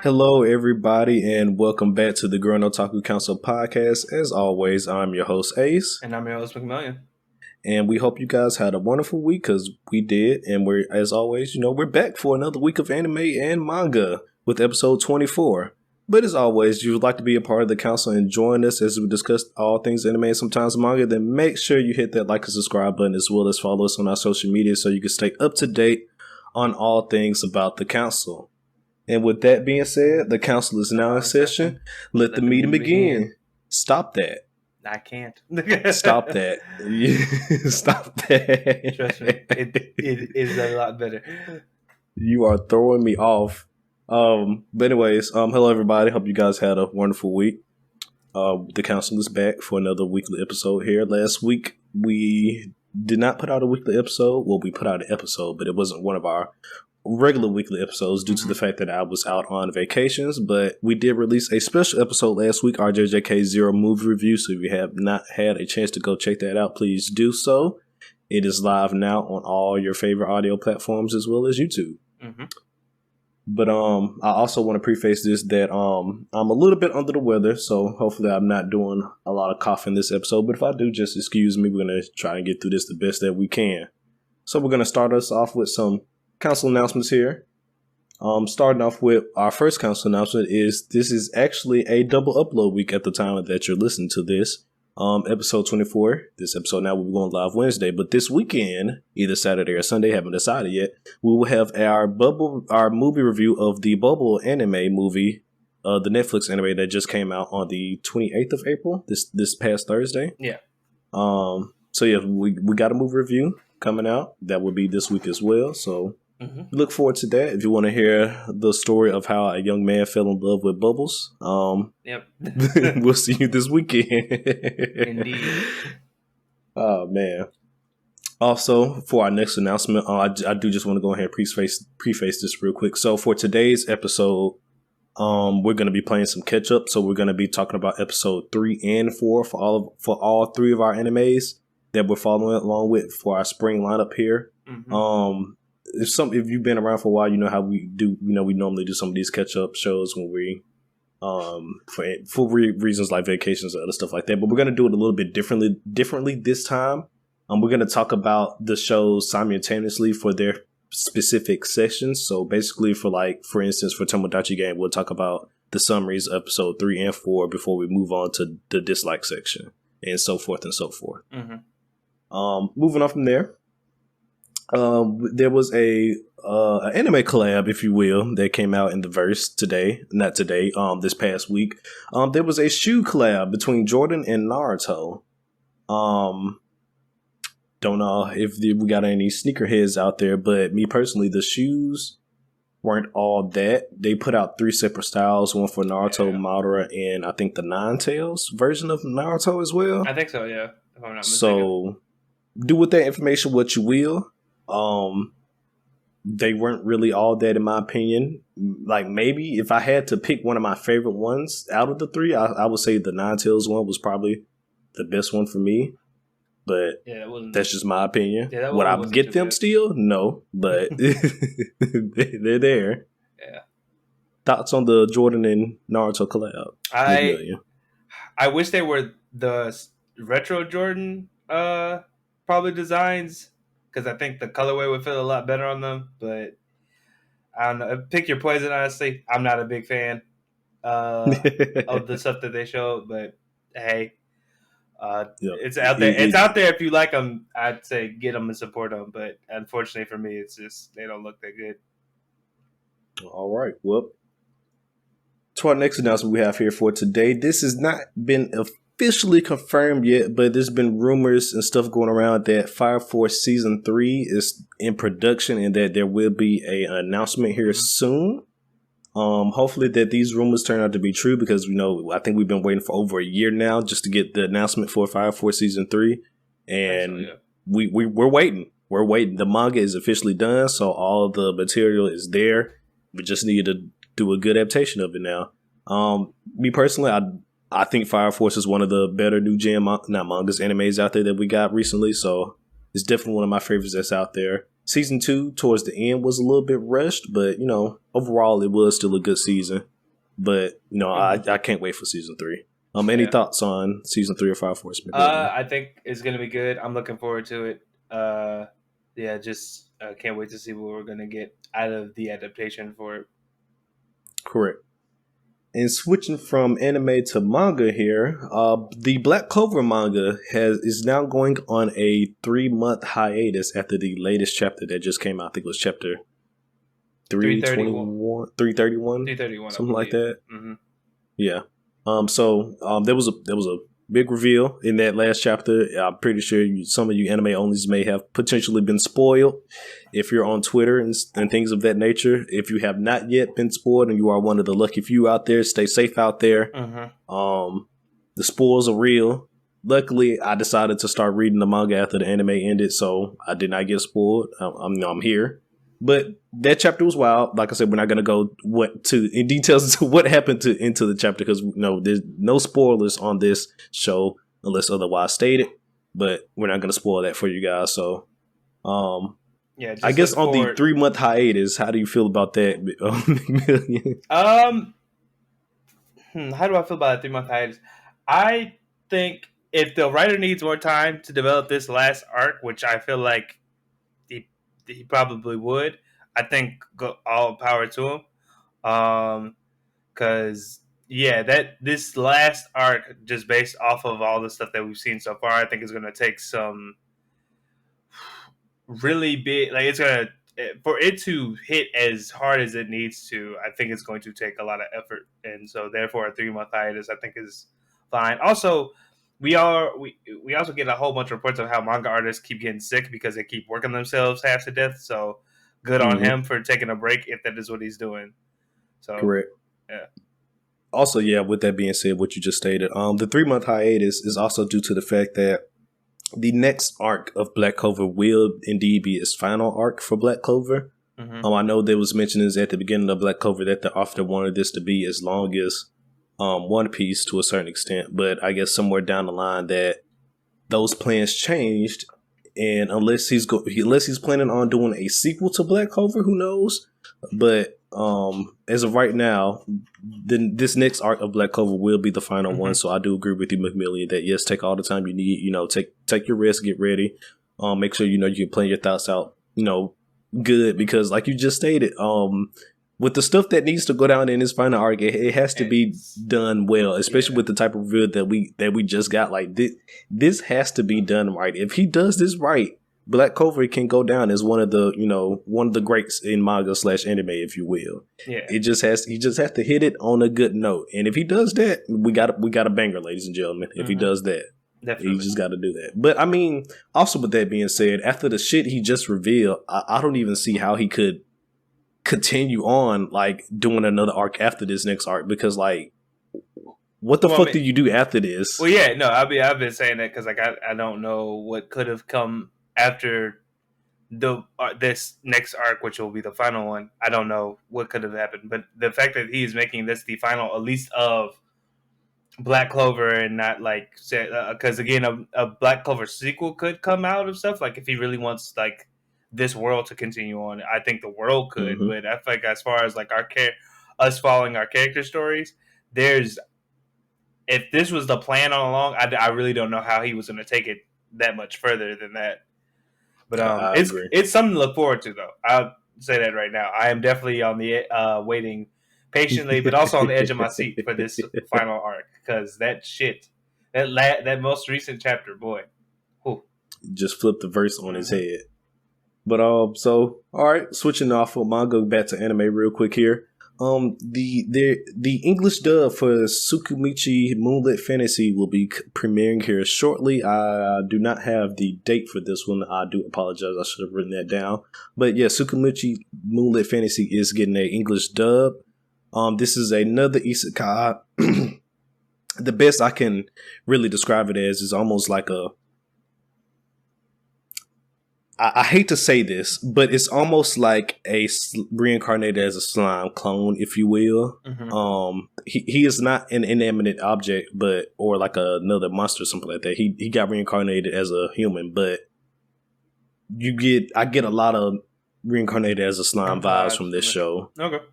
Hello, everybody, and welcome back to the Gurren Otaku Council podcast. As always, I'm your host, Ace. And I'm your host, McMillian. And we hope you guys had a wonderful week, because we did. And we're, as always, we're back for another week of anime and manga with episode 24. But as always, if you would like to be a part of the council and join us as we discuss all things anime and sometimes manga, then make sure you hit that like and subscribe button, as well as follow us on our social media so you can stay up to date on all things about the council. And with that being said, the council is now in session. Let the meeting begin. Stop that. I can't. Stop that. Stop that. Trust me, it is a lot better. You are throwing me off. But anyways, hello everybody. Hope you guys had a wonderful week. The council is back for another weekly episode here. Last week we did not put out a weekly episode. Well, we put out an episode, but it wasn't one of our regular weekly episodes due to the fact that I was out on vacations. But we did release a special episode last week, our JJK Zero movie review. So if you have not had a chance to go check that out, please do so. It is live now on all your favorite audio platforms as well as YouTube. Mm-hmm. But I also want to preface this that I'm a little bit under the weather, so hopefully I'm not doing a lot of coughing this episode. But if I do, just excuse me. We're gonna try and get through this the best that we can. So we're gonna start us off with some council announcements here. Starting off with our first council announcement is this is actually a double upload week at the time that you're listening to this. Episode 24. This episode now will be going live Wednesday, but this weekend, either Saturday or Sunday, haven't decided yet, we will have our movie review of the Bubble anime movie, the Netflix anime that just came out on the 28th of April, this past Thursday. Yeah. So yeah, we got a movie review coming out. That will be this week as well. So look forward to that. If you want to hear the story of how a young man fell in love with bubbles, Yep. we'll see you this weekend. Indeed. Oh man. Also, for our next announcement, I do just want to go ahead and preface this real quick. So for today's episode, we're going to be playing some catch up. So we're going to be talking about episode 3 and 4 for all three of our animes that we're following along with for our spring lineup here. Mm-hmm. If you've been around for a while, you know how we do. We normally do some of these catch up shows when we for reasons like vacations and other stuff like that. But we're gonna do it a little bit differently this time. We're gonna talk about the shows simultaneously for their specific sessions. So basically, for instance, for Tomodachi Game, we'll talk about the summaries of episode 3 and 4 before we move on to the dislike section, and so forth and so forth. Mm-hmm. Moving on from there. There was a anime collab, if you will, that came out in the verse this past week. There was a shoe collab between Jordan and Naruto. Don't know if we got any sneakerheads out there, but me personally, the shoes weren't all that. They put out 3 separate styles, one for Naruto, Madara, and I think the Nine Tails version of Naruto as well. I think so, yeah. If I'm not mistaken. So do with that information what you will. They weren't really all that in my opinion. Like maybe if I had to pick one of my favorite ones out of the 3, I would say the Ninetales one was probably the best one for me. But that's just my opinion. Yeah, would I get them still? No, but they're there. Yeah. Thoughts on the Jordan and Naruto collab? I wish they were the retro Jordan probably designs, because I think the colorway would feel a lot better on them. But I don't know. Pick your poison, honestly. I'm not a big fan of the stuff that they showed. But hey, it's out there. It's out there if you like them. I'd say get them and support them. But unfortunately for me, it's just they don't look that good. All right. Well, to our next announcement we have here for today. This has not been officially confirmed yet, but there's been rumors and stuff going around that Fire Force Season 3 is in production and that there will be an announcement here soon. Hopefully that these rumors turn out to be true, because I think we've been waiting for over a year now just to get the announcement for Fire Force Season 3, and we're waiting. We're waiting. The manga is officially done, so all of the material is there. We just need to do a good adaptation of it now. Me personally, I think Fire Force is one of the better new gen animes out there that we got recently, so it's definitely one of my favorites that's out there. Season 2 towards the end was a little bit rushed, but overall it was still a good season. But I can't wait for season 3. Any thoughts on season 3 of Fire Force? I think it's gonna be good. I'm looking forward to it. Just can't wait to see what we're gonna get out of the adaptation for it. Correct. And switching from anime to manga here, the Black Clover manga is now going on a 3-month hiatus after the latest chapter that just came out. I think it was chapter 331, 331, something like that. Mm-hmm. Yeah. There was a big reveal in that last chapter. I'm pretty sure some of you anime onlys may have potentially been spoiled if you're on Twitter and things of that nature. If you have not yet been spoiled and you are one of the lucky few out there, stay safe out there. Mm-hmm. The spoils are real. Luckily, I decided to start reading the manga after the anime ended, so I did not get spoiled. I'm here. But that chapter was wild. Like I said, we're not going to go in details into what happened into the chapter because there's no spoilers on this show unless otherwise stated. But we're not going to spoil that for you guys. So, I guess on the 3-month hiatus, how do you feel about that? How do I feel about a 3-month hiatus? I think if the writer needs more time to develop this last arc, which I feel like he probably would, I think all power to him. Because this last arc, just based off of all the stuff that we've seen so far, I think is going to take some really big. Like it's gonna for it to hit as hard as it needs to. I think it's going to take a lot of effort, and so therefore a 3-month hiatus I think is fine. Also, we also get a whole bunch of reports of how manga artists keep getting sick because they keep working themselves half to death. So good on him for taking a break if that is what he's doing. So correct. Yeah. Also, with that being said, what you just stated, the 3-month hiatus is also due to the fact that the next arc of Black Clover will indeed be its final arc for Black Clover. Mm-hmm. I know there was mentions at the beginning of Black Clover that the author wanted this to be as long as One Piece to a certain extent, but I guess somewhere down the line that those plans changed, and unless he's planning on doing a sequel to Black Clover, who knows? But as of right now, then this next arc of Black Clover will be the final one. So I do agree with you, McMillian, that yes, take all the time you need. Take your rest, get ready. Make sure you can plan your thoughts out. Good, because like you just stated, with the stuff that needs to go down in this final arc, it has to be done well, especially with the type of reveal that we just got. Like this has to be done right. If he does this right, Black Clover can go down as one of the greats in manga / anime, if you will. Yeah. He just has to hit it on a good note, and if he does that, we got a banger, ladies and gentlemen. If he does that, definitely, he just got to do that. But I mean, also with that being said, after the shit he just revealed, I don't even see how he could continue on like doing another arc after this next arc, because like, what the fuck do you do after this? Well, yeah, no, I've been saying that because like I don't know what could have come after this next arc, which will be the final one. I don't know what could have happened, but the fact that he's making this the final, at least of Black Clover, and not like because again, a Black Clover sequel could come out of stuff. Like if he really wants like this world to continue on, I think the world could. But I feel like as far as like us following our character stories, if this was the plan all along, I really don't know how he was going to take it that much further than that. But it's something to look forward to, though. I'll say that right now. I am definitely on the waiting patiently, but also on the edge of my seat for this final arc, because that most recent chapter, boy, just flipped the verse on his head. But so all right, switching off of manga back to anime real quick here. The English dub for Tsukimichi Moonlit Fantasy will be premiering here shortly. I do not have the date for this one. I do apologize. I should have written that down. But yeah, Tsukimichi Moonlit Fantasy is getting an English dub. This is another isekai. The best I can really describe it as is almost like I hate to say this, but it's almost like reincarnated as a slime clone, if you will. He is not an inanimate object, or like another monster or something like that. He got reincarnated as a human, but I get a lot of reincarnated as a slime vibes from this show. Okay.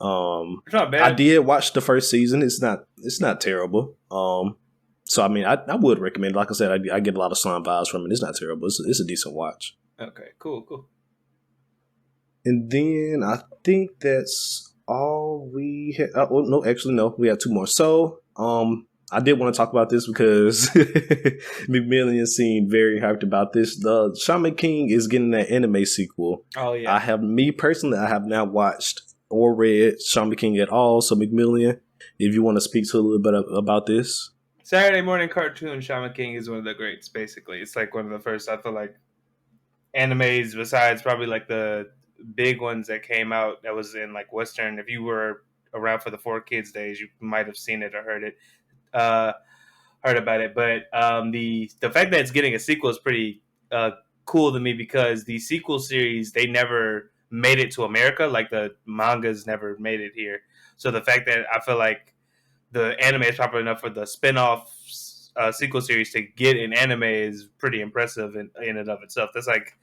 It's not bad. I did watch the first season. It's not terrible. So I mean, I would recommend. Like I said, I get a lot of slime vibes from it. It's not terrible. It's a decent watch. Okay, cool. And then I think that's all we had. Oh, no, actually, no. We have two more. So, I did want to talk about this because McMillian seemed very hyped about this. The Shaman King is getting that anime sequel. Oh yeah. I have not watched or read Shaman King at all. So McMillian, if you want to speak to a little bit about this. Saturday morning cartoon Shaman King is one of the greats, basically. It's like one of the first, I feel like, animes besides probably like the big ones that came out that was in like Western. If you were around for the 4Kids days, you might have seen it or heard about it. But the fact that it's getting a sequel is pretty cool to me because the sequel series, they never made it to America. Like the mangas never made it here. So the fact that I feel like the anime is popular enough for the spin-off sequel series to get an anime is pretty impressive in and of itself. That's like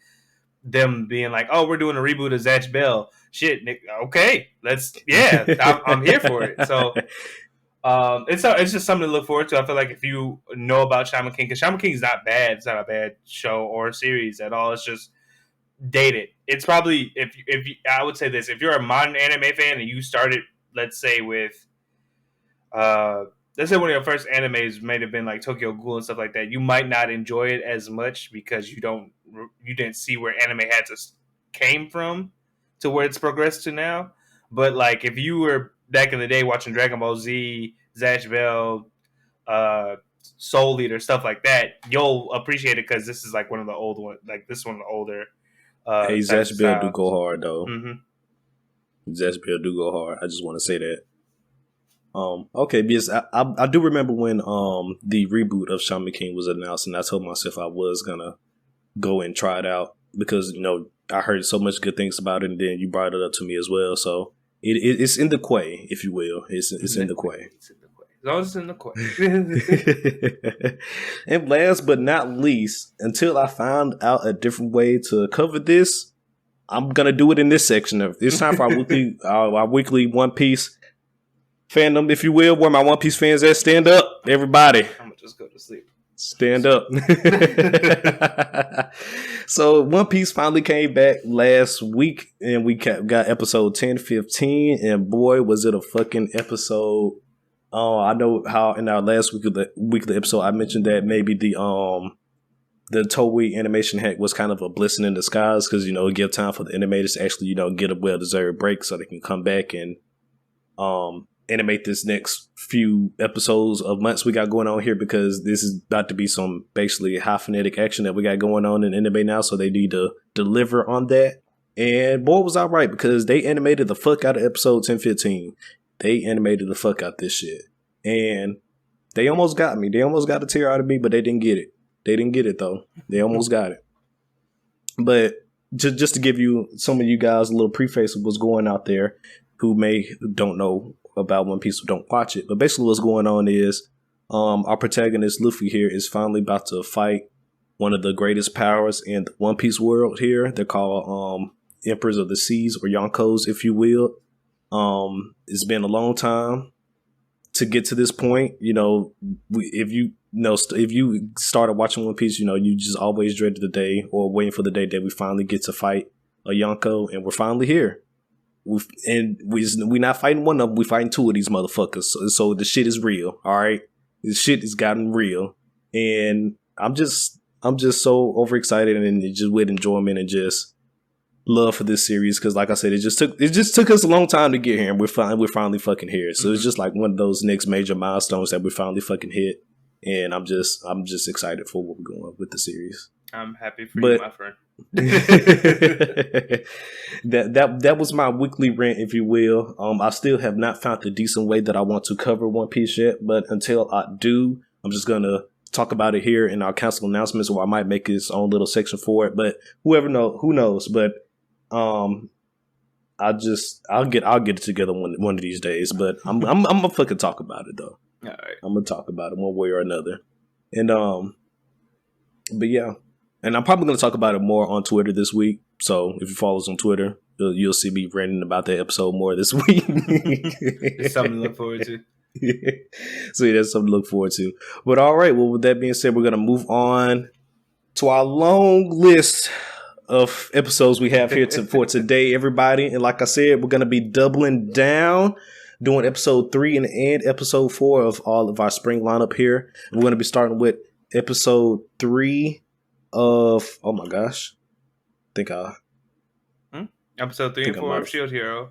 them being like, "Oh, we're doing a reboot of Zatch Bell." Shit, Nick. Okay, I'm here for it. So it's just something to look forward to. I feel like if you know about Shaman King, because Shaman King is not bad. It's not a bad show or series at all. It's just dated. It's probably if I would say this: if you're a modern anime fan and you started, let's say with let's say one of your first animes might have been like Tokyo Ghoul and stuff like that, you might not enjoy it as much because you didn't see where anime hiatus came from to where it's progressed to now. But like if you were back in the day watching Dragon Ball Z, Zatch Bell, Soul Eater, stuff like that, you'll appreciate it because this is like one of the old ones. Like this is one of the older. Hey, Zatch Bell do go hard though. Mm-hmm. Zatch Bell do go hard. I just want to say that. Okay, because I do remember when the reboot of Shaman King was announced, and I told myself I was gonna go and try it out because I heard so much good things about it, and then you brought it up to me as well. So it's in the quay, if you will. It's in the quay. It's in the quay. As long as it's in the quay. And last but not least, until I found out a different way to cover this, I'm gonna do it in this section. It's time for our weekly One Piece fandom, if you will. Where my One Piece fans at? Stand up, everybody. I'm gonna just go to sleep. Stand up. So One Piece finally came back last week, and we got episode 10-15, and boy, was it a fucking episode. I know how in our last weekly episode I mentioned that maybe the Toei animation hack was kind of a blessing in disguise because it give time for the animators to actually get a well-deserved break so they can come back and animate this next few episodes of months we got going on here, because this is about to be some basically high phonetic action that we got going on in anime now, so they need to deliver on that. And boy, was I right, because they animated the fuck out of episode 10-15. They animated the fuck out this shit, and they almost got me. They almost got a tear out of me, but they didn't get it. They didn't get it though. They almost got it. But just to give you some of you guys a little preface of what's going out there who don't know about One Piece or don't watch it. But basically what's going on is our protagonist Luffy here is finally about to fight one of the greatest powers in the One Piece world here. They're called Emperors of the Seas, or Yonkos, if you will. It's been a long time to get to this point. If you started watching One Piece, you just always dreaded the day or waiting for the day that we finally get to fight a Yonko, and we're finally here. We're not fighting one of them. We're fighting two of these motherfuckers. So the shit is real. All right, this shit has gotten real, and I'm just so overexcited and just with enjoyment and just love for this series, because like I said, it just took us a long time to get here, and we're finally fucking here. So it's just like one of those next major milestones that we finally fucking hit, and I'm just excited for what we're going with the series. I'm happy for you, my friend. that was my weekly rant, if you will. I still have not found the decent way that I want to cover One Piece yet, but until I do, I'm just gonna talk about it here in our council announcements, or I might make its own little section for it. But who knows? But I'll get it together one of these days. But I'm gonna fucking talk about it though. All right. I'm gonna talk about it one way or another. And but yeah. And I'm probably going to talk about it more on Twitter this week. So if you follow us on Twitter, you'll see me ranting about that episode more this week. It's something to look forward to. So yeah, that's something to look forward to. But all right, well, with that being said, we're gonna move on to our long list of episodes we have here for today, everybody. And like I said, we're gonna be doubling down, doing episode 3 and episode 4 of all of our spring lineup here. And we're gonna be starting with episode 3 of Episode 3 and 4 of Shield Hero.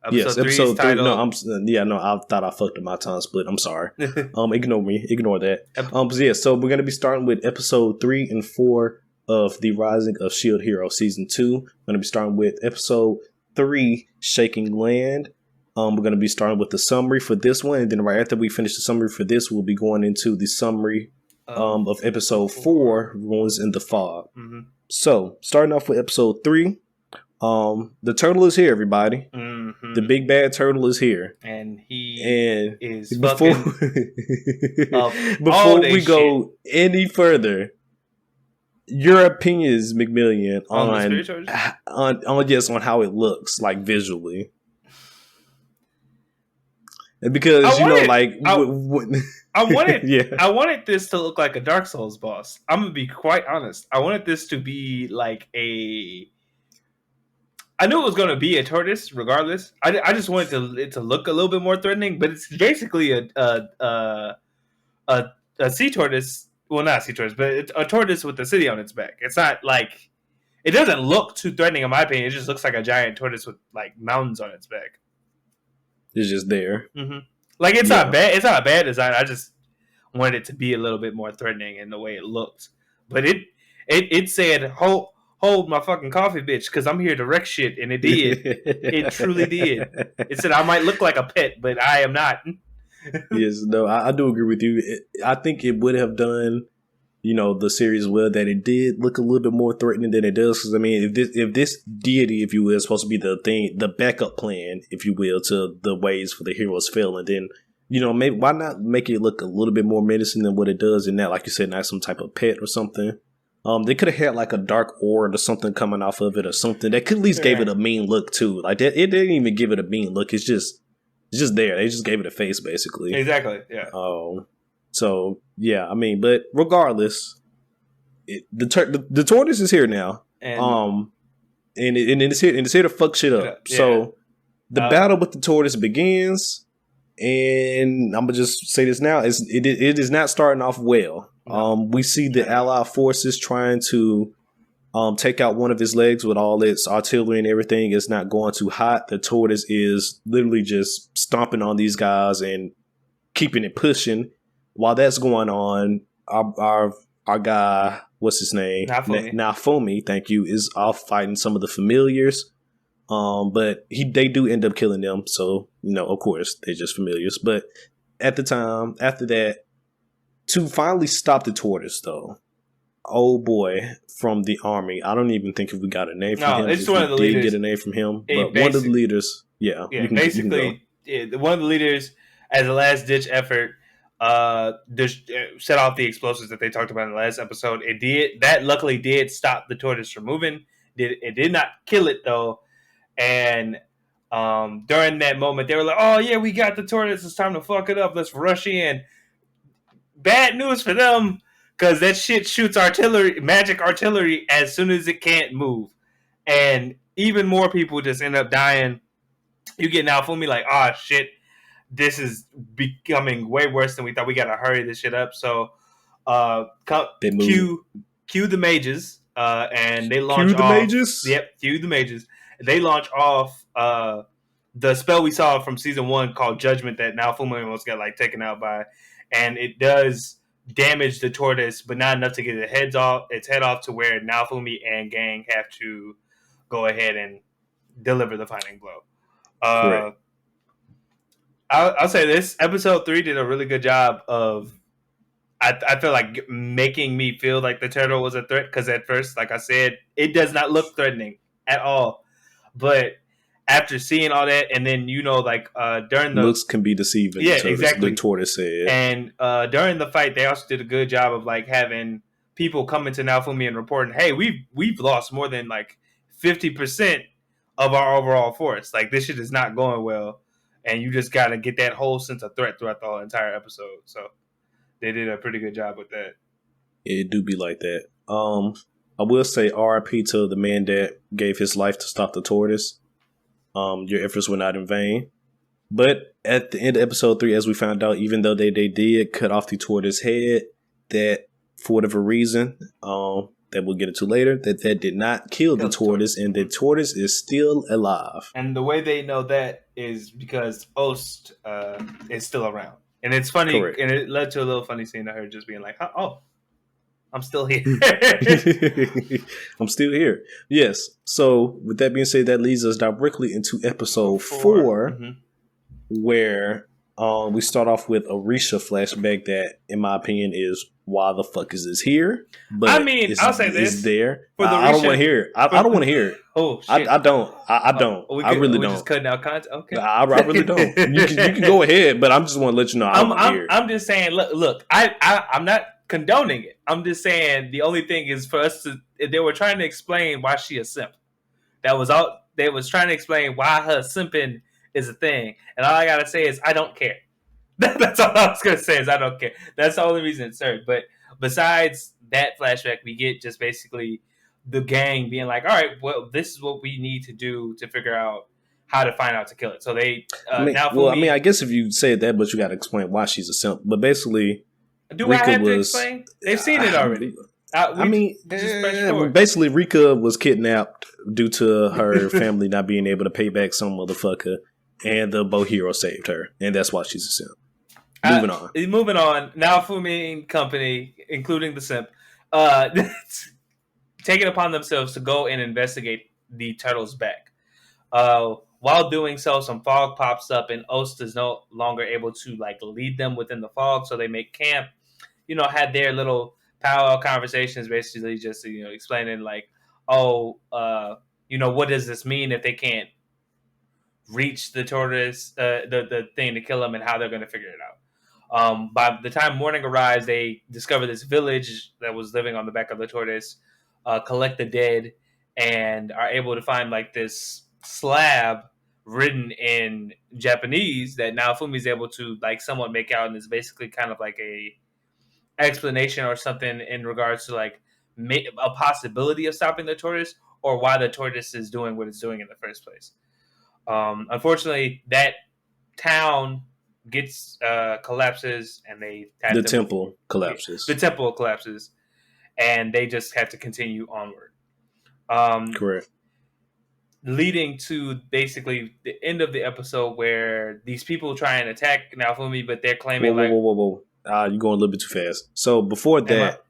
Episode 3. Titled... I thought I fucked up my tongue split. I'm sorry. Ignore me. Ignore that. So we're gonna be starting with episode 3 and 4 of The Rising of Shield Hero Season 2. We're gonna be starting with episode 3, Shaking Land. We're gonna be starting with the summary for this one, and then right after we finish the summary for this, we'll be going into the summary of episode 4, Ruins in the Fog. Mm-hmm. So starting off with episode 3. The turtle is here, everybody. Mm-hmm. The big bad turtle is here, and he is before we go any further. Your opinions, McMillian, on how it looks like visually, because I wanted this to look like a Dark Souls boss. I'm gonna be quite honest. I wanted this to be like a. I knew it was going to be a tortoise, regardless. I just wanted it to look a little bit more threatening, but it's basically a sea tortoise. Well, not a sea tortoise, but it's a tortoise with a city on its back. It's not like it doesn't look too threatening, in my opinion. It just looks like a giant tortoise with like mountains on its back. It's just there. Mm-hmm. Like it's not bad. It's not a bad design. I just wanted it to be a little bit more threatening in the way it looked. But it said hold my fucking coffee, bitch, because I'm here to wreck shit, and it did. It truly did. It said I might look like a pet, but I am not. Yes, no, I do agree with you. I think it would have done, the series well that it did look a little bit more threatening than it does. Because I mean, if this deity, if you will, is supposed to be the backup plan, if you will, to the ways for the heroes failing, then maybe why not make it look a little bit more menacing than what it does, and that, like you said, not some type of pet or something. They could have had like a dark orb or something coming off of it or something that could at least gave it a mean look too. Like that, it didn't even give it a mean look. It's just there. They just gave it a face basically. Exactly. Yeah. So yeah, I mean, but regardless, the tortoise is here now. And it's here to fuck shit up. Yeah. So the battle with the tortoise begins, and I'm gonna just say this now: it is not starting off well. We see the Allied forces trying to take out one of his legs with all its artillery and everything. It's not going too hot. The tortoise is literally just stomping on these guys and keeping it pushing. While that's going on, our guy, what's his name? Naofumi, thank you, is off fighting some of the familiars. But they do end up killing them. So, of course, they're just familiars. But at the time, after that, to finally stop the tortoise, though, old boy from the army. I don't even think if we got a name from him. It's one of the leaders. Get a name from him, but one of the leaders. Yeah, basically, one of the leaders, as a last ditch effort, set off the explosives that they talked about in the last episode. Luckily did stop the tortoise from moving. It did not kill it though, and during that moment, they were like, "Oh yeah, we got the tortoise. It's time to fuck it up. Let's rush in." Bad news for them, because that shit shoots magic artillery, as soon as it can't move. And even more people just end up dying. You get Naofumi like, oh shit, this is becoming way worse than we thought. We gotta hurry this shit up. So cue the mages, and they launch off. Cue the mages? Yep, cue the mages. They launch off the spell we saw from season 1 called Judgment that Naofumi almost got taken out by. And it does damage the tortoise, but not enough to get its head off to where Naofumi and gang have to go ahead and deliver the final blow. I'll say this: episode 3 did a really good job of, I feel like, making me feel like the turtle was a threat. Because at first, like I said, it does not look threatening at all, but after seeing all that, and then during the looks can be deceiving. Yeah, exactly. The tortoise said. And during the fight, they also did a good job of having people coming to Naofumi and reporting, "Hey, we've lost more than 50% of our overall force. Like this shit is not going well, and you just gotta get that whole sense of threat throughout the whole entire episode. So they did a pretty good job with that. It do be like that. I will say R.I.P. to the man that gave his life to stop the tortoise. Your efforts were not in vain. But at the end of episode 3, as we found out, even though they did cut off the tortoise head, that for whatever reason, that we'll get into later, that did not kill the tortoise, and the tortoise is still alive. And the way they know that is because Ost is still around. And it's funny, correct. And it led to a little funny scene of her just being like, oh, I'm still here. I'm still here. Yes. So with that being said, that leads us directly into episode 4. Mm-hmm. Where we start off with a Risha flashback that, in my opinion, is why the fuck is this here? But I mean, I'll say this: it's there. I don't want to hear it. I don't want to hear it. Oh shit! I don't. I don't. I really don't. Just cutting out content. Okay. I really don't. You can go ahead, but I'm just want to let you know. I'm just saying. Look. I'm not condoning it. I'm just saying the only thing is for us to. They were trying to explain why she a simp. That was all. They was trying to explain why her simping is a thing, and all I gotta say is I don't care. That's all I was gonna say is I don't care. That's the only reason it served. But besides that flashback, we get just basically the gang being like, "All right, well, this is what we need to do to figure out how to find out to kill it." So they I guess if you say that, but you got to explain why she's a simp. But basically, Rika I have to explain? They've seen it already. Basically, Rika was kidnapped due to her family not being able to pay back some motherfucker. And the bow hero saved her, and that's why she's a simp. Moving on. Now, Fumi and company, including the simp, take it upon themselves to go and investigate the turtle's back. While doing so, some fog pops up, and Ost is no longer able to lead them within the fog, so they make camp. Had their little powwow conversations, basically just explaining what does this mean if they can't reach the tortoise, the thing to kill them, and how they're going to figure it out. By the time morning arrives, they discover this village that was living on the back of the tortoise, collect the dead, and are able to find this slab written in Japanese that now Fumi's able to somewhat make out, and is basically kind of like a explanation or something in regards to a possibility of stopping the tortoise or why the tortoise is doing what it's doing in the first place. Unfortunately, that town gets collapses, and the temple collapses. The temple collapses, and they just have to continue onward. Correct. Leading to basically the end of the episode where these people try and attack Naofumi, but they're claiming whoa. You're going a little bit too fast. So before that,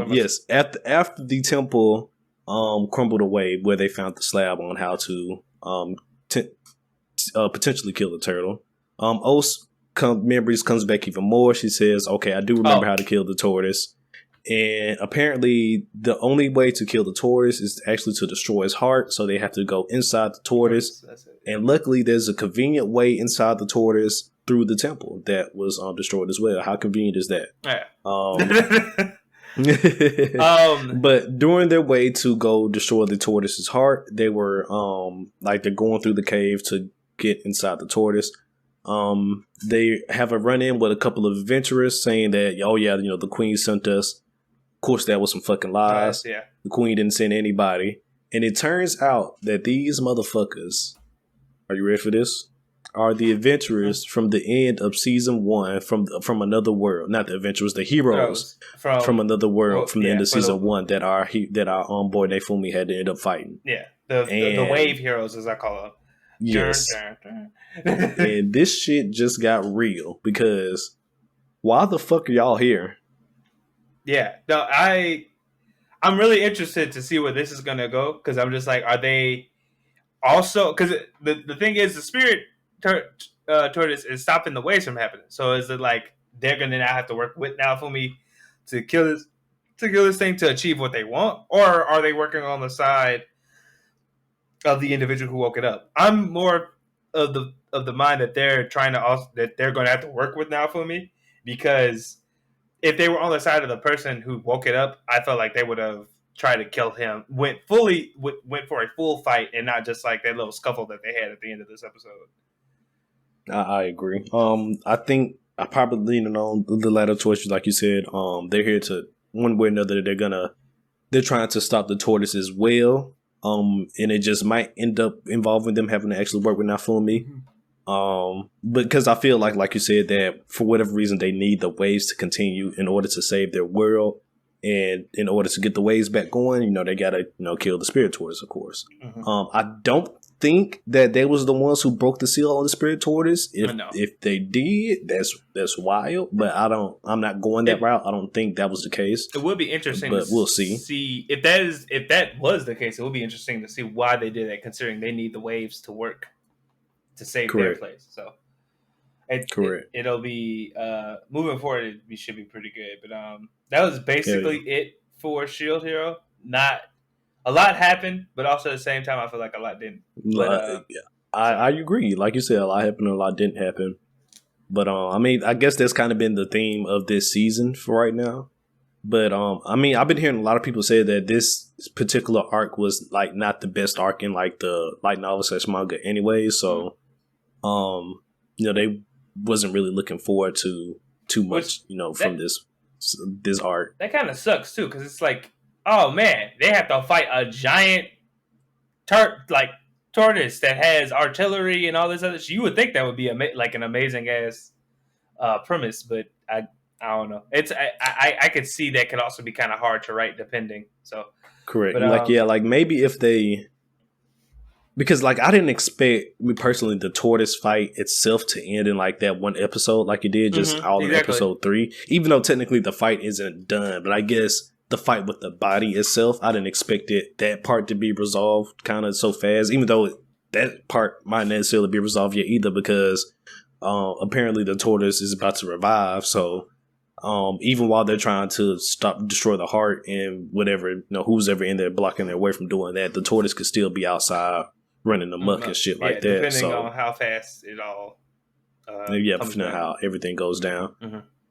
yes, after the temple crumbled away, where they found the slab on how to potentially kill the turtle. Ost memories comes back even more. She says, "Okay, I do remember how to kill the tortoise." And apparently, the only way to kill the tortoise is actually to destroy his heart. So they have to go inside the tortoise. And luckily, there's a convenient way inside the tortoise through the temple that was destroyed as well. How convenient is that? Yeah. But during their way to go destroy the tortoise's heart, they were they're going through the cave to get inside the tortoise. They have a run-in with a couple of adventurers saying that, the queen sent us. Of course, that was some fucking lies. Yeah. The queen didn't send anybody. And it turns out that these motherfuckers, are you ready for this? Are the adventurers from the end of season 1 from another world. Not the adventurers, the heroes from another world from the end of season 1 that our boy Naofumi had to end up fighting. Yeah, the wave heroes, as I call them. Yes. And this shit just got real, because why the fuck are y'all here? Yeah, no, I'm really interested to see where this is gonna go, because I'm just are they also, because the thing is, the spirit tortoise is stopping the waves from happening. So is it they're gonna now have to work with Naofumi to kill this thing to achieve what they want, or are they working on the side of the individual who woke it up? I'm more of the mind that they're they're going to have to work with Naofumi, because if they were on the side of the person who woke it up, I felt like they would have try to kill him went for a full fight and not just like that little scuffle that they had at the end of this episode. I agree. I think I probably leaning on the latter choice, like you said. They're here to one way or another. They're trying to stop the tortoise as well. And it just might end up involving them having to actually work with Nafumi. Because I feel like you said, that for whatever reason they need the waves to continue in order to save their world, and in order to get the waves back going, they gotta kill the spirit tortoise, of course. I don't think that they was the ones who broke the seal on the spirit tortoise. If they did, that's wild. But I'm not going that route. I don't think that was the case. It would be interesting, but we'll see. See if that was the case. It would be interesting to see why they did that, considering they need the waves to work to save their place. So it'll be moving forward. It should be pretty good. But that was basically it for Shield Hero. Not a lot happened, but also at the same time, I feel like a lot didn't. But, I agree. Like you said, a lot happened, a lot didn't happen. But I guess that's kind of been the theme of this season for right now. But I've been hearing a lot of people say that this particular arc was like not the best arc in like the light novel / manga anyway. So, they wasn't really looking forward to too much, from this arc. That kind of sucks too, because it's like, oh man, they have to fight a giant tortoise that has artillery and all this other shit. You would think that would be like an amazing ass premise, but I don't know. It's I could see that could also be kind of hard to write, depending. So correct. But, maybe if they, because I didn't expect, me personally, the tortoise fight itself to end in like that one episode, like it did just all in episode 3. Even though technically the fight isn't done, but I guess the fight with the body itself, I didn't expect that part to be resolved kind of so fast. Even though that part might not necessarily be resolved yet either, because apparently the tortoise is about to revive. So even while they're trying to destroy the heart and whatever, who's ever in there blocking their way from doing that, the tortoise could still be outside running amok and shit like that. Depending on how fast it all depending on how everything goes down.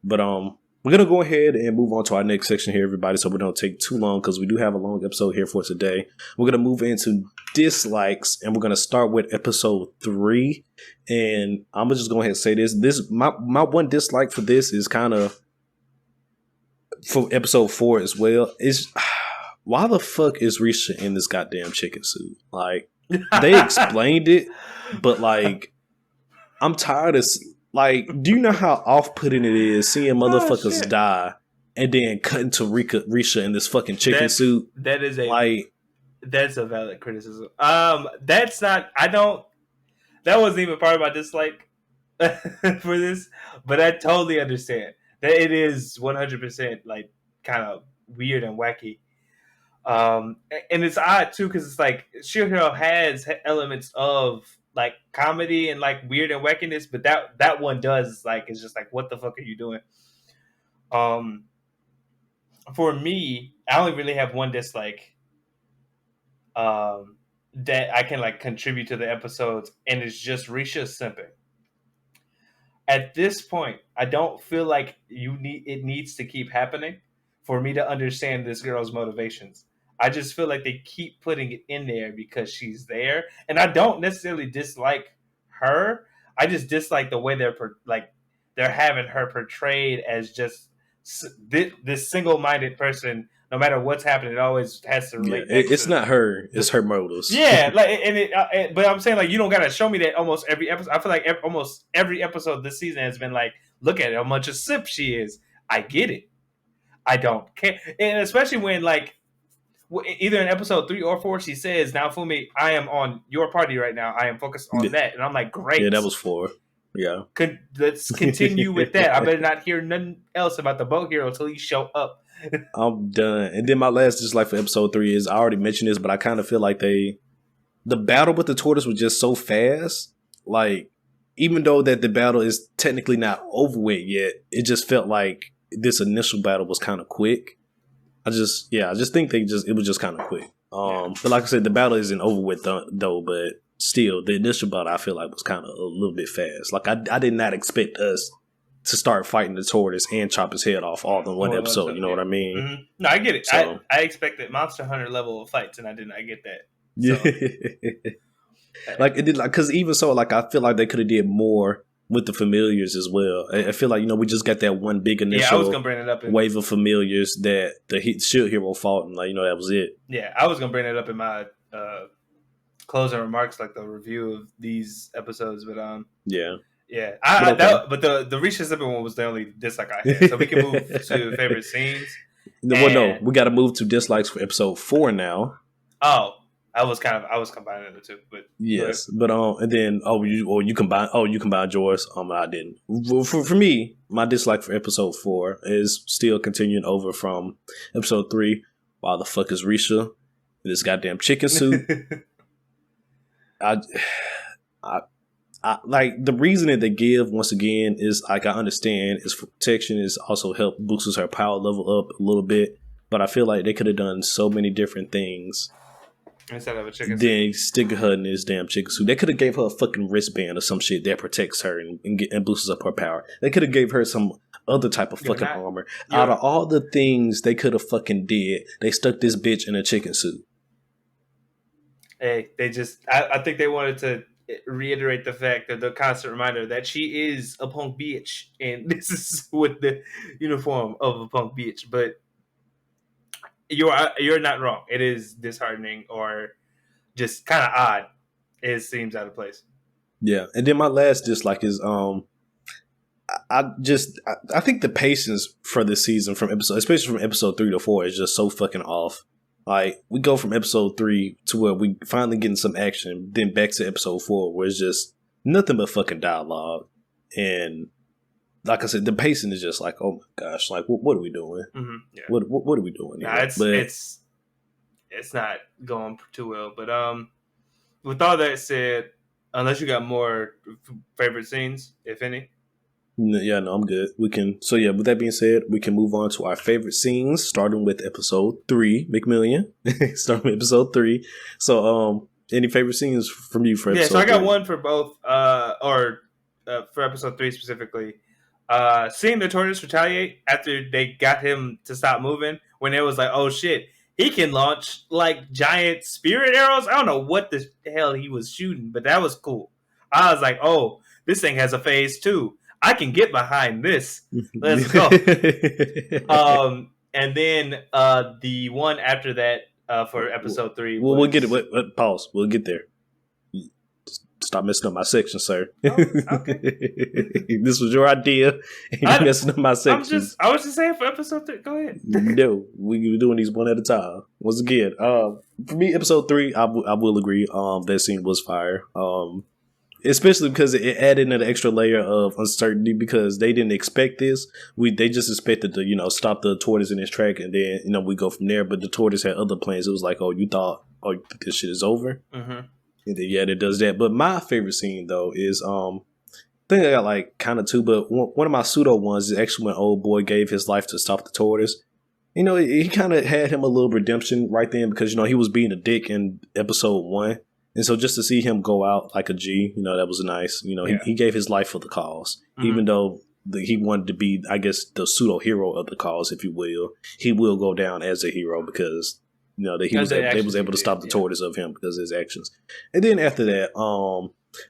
But we're going to go ahead and move on to our next section here, everybody, so we don't take too long, because we do have a long episode here for today. We're going to move into dislikes, and we're going to start with episode 3. And I'm going to just go ahead and say this. My one dislike for this is kind of for episode 4 as well. Is why the fuck is Risha in this goddamn chicken suit? Like, they explained it, but I'm tired of do you know how off-putting it is seeing motherfuckers die and then cutting to Risha in this fucking chicken suit? That's a valid criticism. That wasn't even part of my dislike for this, but I totally understand that it is 100% kind of weird and wacky. And it's odd too, because it's like Shield Hero has elements of comedy and weird and wackiness, but that one does it's just what the fuck are you doing? For me, I only really have one dislike that I can contribute to the episodes, and it's just Risha simping. At this point, I don't feel like it needs to keep happening for me to understand this girl's motivations. I just feel like they keep putting it in there because she's there. And I don't necessarily dislike her. I just dislike the way they're having her portrayed as just this single-minded person. No matter what's happening, it always has to relate. It's not her. It's her motives. Yeah, but I'm saying you don't gotta show me that almost every episode. I feel like almost every episode this season has been look at how much a simp she is. I get it. I don't care, and especially when either in episode 3 or 4, she says, "Now, Fumi, I am on your party right now. I am focused on that." And I'm like, "Great." Yeah, that was 4. Yeah. Let's continue with that. I better not hear nothing else about the boat hero until you show up. I'm done. And then my last dislike for episode 3 is, I already mentioned this, but I kind of feel like the battle with the tortoise was just so fast. Even though that the battle is technically not over with yet, it just felt like this initial battle was kind of quick. I just think it was just kind of quick. But like I said, the battle isn't over with though, but still, the initial battle I feel like was kind of a little bit fast. I did not expect us to start fighting the tortoise and chop his head off all in one episode. You know what I mean? Mm-hmm. No, I get it. So, I expected Monster Hunter level of fights, and I didn't. I get that. yeah. So, like it did, like because even so, like I feel like they could have did more with the familiars as well. I feel like we just got that one big initial I was gonna bring it up wave of familiars that the shield hero fought, and that was it. Yeah, I was gonna bring it up in my closing remarks, like the review of these episodes, but yeah. But the Reach the Zipper one was the only dislike I had. So we can move to favorite scenes. No, we got to move to dislikes for episode 4 now. Oh, I was combining the two, but yes, but and then you combine yours. I didn't. For me, my dislike for episode 4 is still continuing over from episode 3. Why the fuck is Risha in this goddamn chicken suit? I like the reasoning they give once again is like I understand is for protection, is also help boosts her power level up a little bit, but I feel like they could have done so many different things instead of a chicken suit. Then stick her in this damn chicken suit. They could have gave her a fucking wristband or some shit that protects her and boosts up her power. They could have gave her some other type of fucking armor. Out of all the things they could have fucking did, they stuck this bitch in a chicken suit. Hey, I think they wanted to reiterate the fact that the constant reminder that she is a punk bitch, and this is with the uniform of a punk bitch. But you're not wrong. It is disheartening or just kind of odd. It seems out of place. Yeah, and then my last dislike is I think the patience for this season especially from episode 3 to 4 is just so fucking off. Like, we go from episode 3 to where we finally getting some action, then back to episode 4 where it's just nothing but fucking dialogue. And like I said, the pacing is just like, oh my gosh, like what are we doing? Mm-hmm, yeah. What are we doing? Nah, it's not going too well. But with all that said, unless you got more favorite scenes, if any. Yeah, no, I'm good. We can. So yeah, with that being said, we can move on to our favorite scenes, starting with episode 3, McMillian. Starting with episode 3. So, any favorite scenes from you for episode 3? Yeah, so I got one for both, for episode 3 specifically. Seeing the tortoise retaliate after they got him to stop moving, when it was like, oh shit, he can launch like giant spirit arrows. I don't know what the hell he was shooting, but that was cool. I was like, oh, this thing has a phase 2. I can get behind this. Let's go. And then the one after that for episode 3. We'll get it. Pause. We'll get there. Stop messing up my section, sir. Oh, okay. This was your idea. You're messing up my section. I was just saying for episode 3. Go ahead. No, we're doing these one at a time. Once again, for me, episode 3, I will agree. That scene was fire. Especially because it added an extra layer of uncertainty because they didn't expect this. They just expected to, stop the tortoise in its track and then, we go from there. But the tortoise had other plans. It was like, you think this shit is over? Mm-hmm. And then, it does that. But my favorite scene, though, is, I think I got like kind of two, but one of my pseudo ones is actually when old boy gave his life to stop the tortoise. He kind of had him a little redemption right then because, he was being a dick in episode 1. And so just to see him go out like a G, that was nice. He gave his life for the cause, even though he wanted to be, I guess, the pseudo hero of the cause, if you will. He will go down as a hero because they was able to stop the tortoise of him because of his actions. And then after that,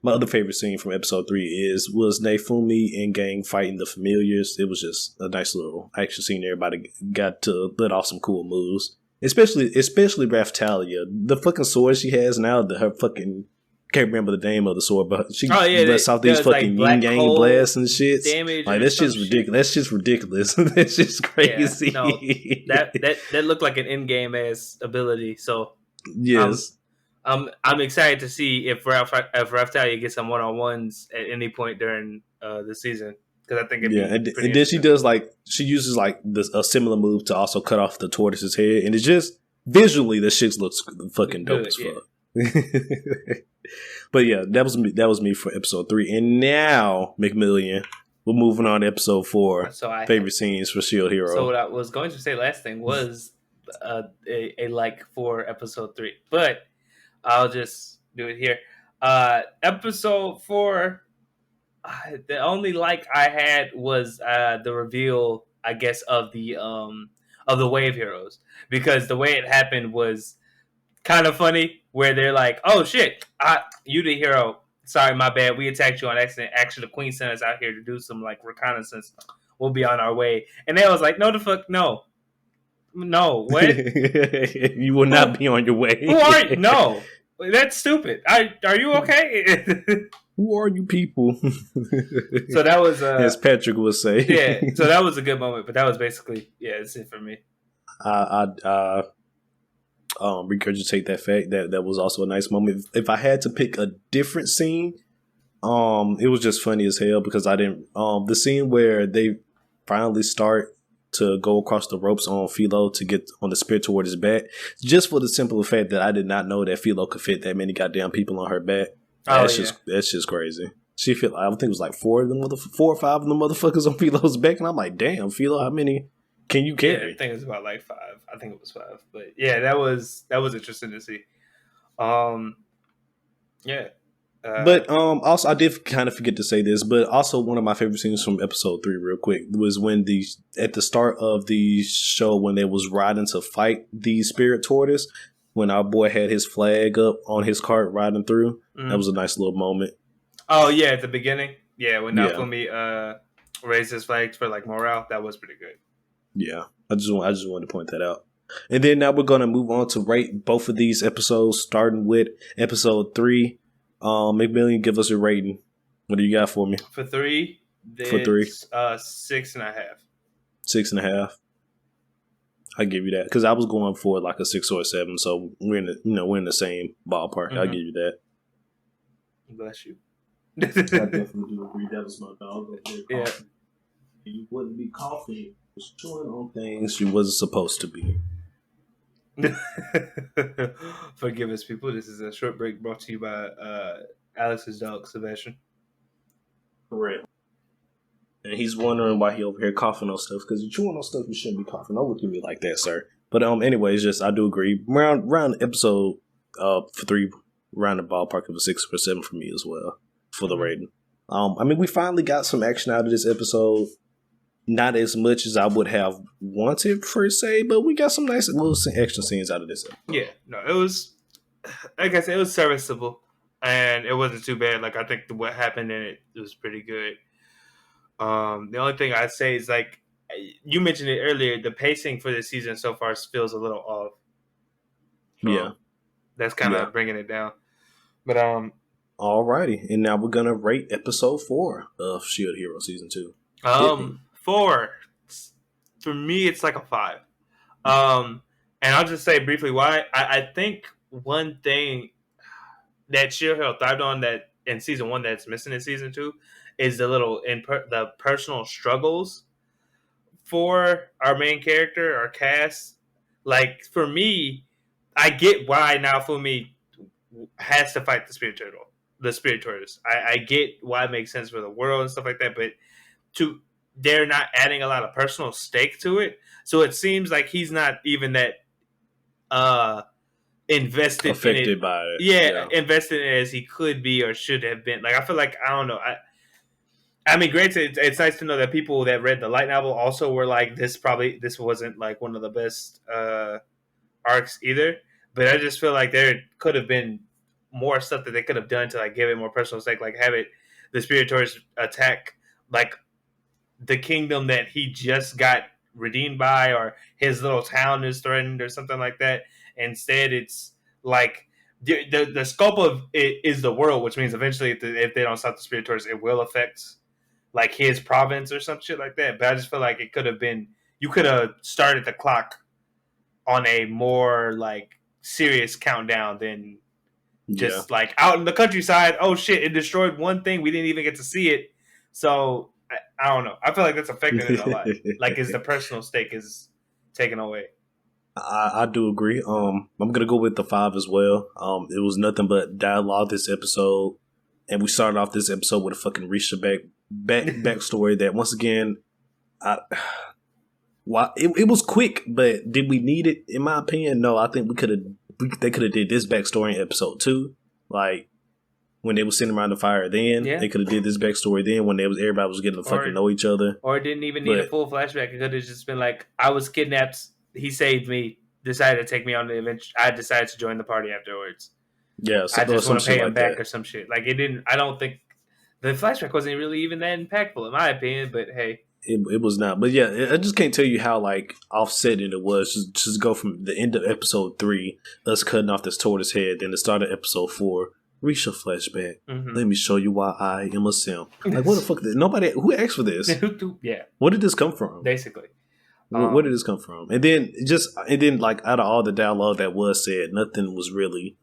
my other favorite scene from episode 3 was Neifumi and gang fighting the familiars. It was just a nice little action scene. Everybody got to let off some cool moves. Especially Raphtalia. The fucking sword she has now, her fucking can't remember the name of the sword, but she lets off these fucking yin yang blasts and shit. Like that's just ridiculous. That's just ridiculous. That's just crazy. Yeah, no, that looked like an in-game ass ability. So yes, I'm excited to see if Raphtalia gets some one-on-ones at any point during the season. I think and then she uses a similar move to also cut off the tortoise's head, and it's just visually the shit looks fucking dope as fuck. But yeah, that was me for episode 3, and now McMillian, we're moving on to episode 4. So favorite scenes for Shield Hero. So what I was going to say last thing was a like for episode 3, but I'll just do it here. Episode 4. The only like I had was the reveal, I guess, of the wave heroes, because the way it happened was kind of funny. Where they're like, "Oh shit, you the hero. Sorry, my bad. We attacked you on accident. Actually, the queen sent us out here to do some like reconnaissance. We'll be on our way." And they was like, "No, the fuck, no, no, what? You will Who, not be on your way. who are you? No, that's stupid. Are you okay?" Who are you people? So that was as Patrick would say. yeah. So that was a good moment, but that was basically that's it for me. I regurgitate that fact. That was also a nice moment. If I had to pick a different scene, it was just funny as hell because I didn't. The scene where they finally start to go across the ropes on Philo to get on the spear toward his back, just for the simple fact that I did not know that Philo could fit that many goddamn people on her back. That's just crazy. She fit. I think it was like 4 or 5 of the motherfuckers on Philo's back, and I'm like, damn, Philo, how many can you carry? Yeah, I think it was about like 5. I think it was 5, but yeah, that was interesting to see. Yeah. But also I did kind of forget to say this, but also one of my favorite scenes from episode 3, real quick, was when at the start of the show when they was riding to fight the spirit tortoise, when our boy had his flag up on his cart riding through. Mm-hmm. That was a nice little moment. Oh yeah, at the beginning, when Naofumi raised his flag for like morale, that was pretty good. Yeah, I just wanted to point that out. And then now we're gonna move on to rate both of these episodes, starting with episode 3. McMillian, give us a rating. What do you got for me? For 3, 6.5. 6.5. I give you that because I was going for like a 6 or a 7. So we're in the same ballpark. Mm-hmm. I'll give you that. Bless you. I definitely do agree. That was my dog over there. Yeah. You wouldn't be coughing. Was chewing on things you wasn't supposed to be. Forgive us, people. This is a short break brought to you by Alex's dog, Sebastian. Correct. And he's wondering why he over here coughing on stuff, because you're chewing on stuff you shouldn't be coughing. Don't look at me like that, sir. But anyways, just I do agree. Round episode for 3, around the ballpark of a 6 or 7 for me as well for the rating. I mean, we finally got some action out of this episode. Not as much as I would have wanted per se, but we got some nice little action scenes out of this episode. Yeah, no, it was, like I said, it was serviceable, and it wasn't too bad. Like I think what happened in it was pretty good. The only thing I'd say is, like you mentioned it earlier, the pacing for this season so far feels a little off. So that's kind of bringing it down. But alrighty, and now we're gonna rate episode 4 of Shield Hero season 2. 4 for me, it's like a 5. And I'll just say briefly why. I think one thing that Shield Hero thrived on that in season 1 that's missing in season 2 is the personal struggles for our main character, our cast. Like for me, I get why Naofumi has to fight the spirit tortoise. I get why it makes sense for the world and stuff like that, but they're not adding a lot of personal stake to it, so it seems like he's not even that invested affected in it. By it. Yeah, invested in it as he could be or should have been. Like I feel like I don't know. I mean, great. It's nice to know that people that read the light novel also were like, this wasn't like one of the best arcs either. But I just feel like there could have been more stuff that they could have done to like give it more personal stake, like have it the spirit tortoise attack like the kingdom that he just got redeemed by, or his little town is threatened or something like that. Instead, it's like the scope of it is the world, which means eventually if they don't stop the spirit tortoise, it will affect like his province or some shit like that. But I just feel like it could have been, you could have started the clock on a more like serious countdown than just like out in the countryside. Oh shit, it destroyed one thing. We didn't even get to see it. So I don't know. I feel like that's affecting it a lot. Like, is the personal stake is taken away. I do agree. I'm gonna go with the 5 as well. It was nothing but dialogue this episode, and we started off this episode with a fucking Risha backstory that once again, it was quick, but did we need it? In my opinion, no. I think they could have did this backstory in episode 2. Like, when they were sitting around the fire. Then they could have did this backstory. Then when everybody was getting to fucking know each other, or it didn't even need a full flashback. It could have just been like, I was kidnapped. He saved me. Decided to take me on the adventure. I decided to join the party afterwards. Yeah, I just want to pay him back or some shit. Like it didn't. I don't think the flashback wasn't really even that impactful in my opinion. But hey, it was not. But yeah, I just can't tell you how like offsetting it was. Just go from the end of episode 3, us cutting off this tortoise head, then the start of episode 4. Risha flashback. Mm-hmm. Let me show you why I am a simp. Like what the fuck? Nobody who asked for this. Yeah. Where did this come from? Basically. Where did this come from? And then like out of all the dialogue that was said, nothing was really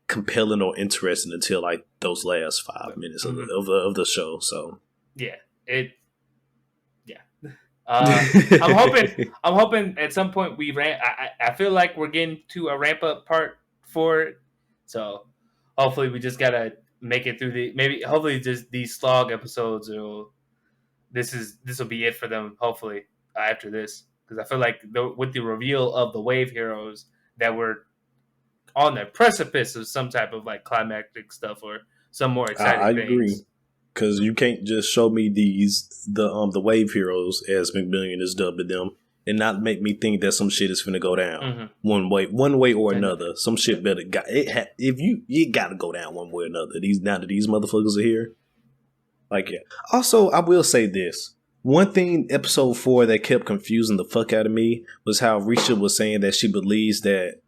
compelling or interesting until like those last 5 minutes of the show. So yeah, I'm hoping at some point we I feel like we're getting to a ramp up part for it. So hopefully we just gotta make it through hopefully just these slog episodes this will be it for them. Hopefully after this, because I feel like with the reveal of the wave heroes that were on the precipice of some type of like climactic stuff or some more exciting things. I agree. Because you can't just show me the wave heroes as McMillian is dubbing them and not make me think that some shit is finna go down one way or another. Some shit better it gotta go down one way or another. Now that these motherfuckers are here, like yeah. Also, I will say this. One thing, episode 4 that kept confusing the fuck out of me was how Risha was saying that she believes that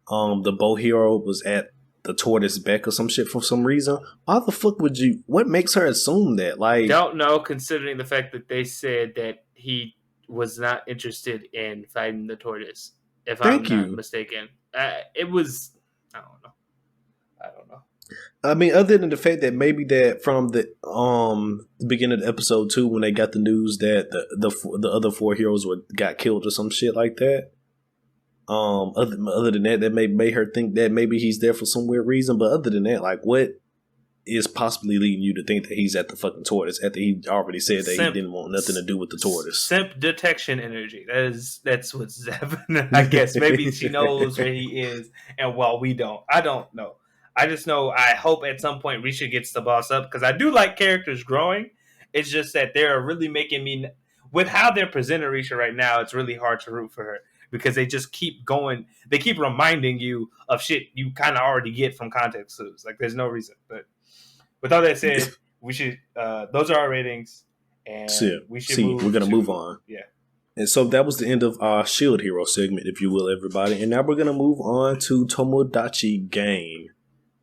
the bow hero was at the tortoise back or some shit for some reason. Why the fuck would you? What makes her assume that? Like, don't know, considering the fact that they said that he was not interested in fighting the tortoise. If I'm not mistaken, it was. I don't know. I mean, other than the fact that maybe that from the beginning of episode 2 when they got the news that the other 4 heroes got killed or some shit like that. Other than that made her think that maybe he's there for some weird reason. But other than that, like, what is possibly leading you to think that he's at the fucking tortoise after he already said that he didn't want nothing to do with the tortoise? Simp detection energy. That's what's happening. I guess maybe she knows where he is, and while we don't, I don't know. I just know I hope at some point Risha gets the boss up because I do like characters growing. It's just that they're really making me with how they're presenting Risha right now. It's really hard to root for her. Because they just keep going. They keep reminding you of shit you kind of already get from context clues. Like, there's no reason. But with all that said, we should. Those are our ratings, and we should. We're gonna move on. Yeah. And so that was the end of our Shield Hero segment, if you will, everybody. And now we're gonna move on to Tomodachi Game.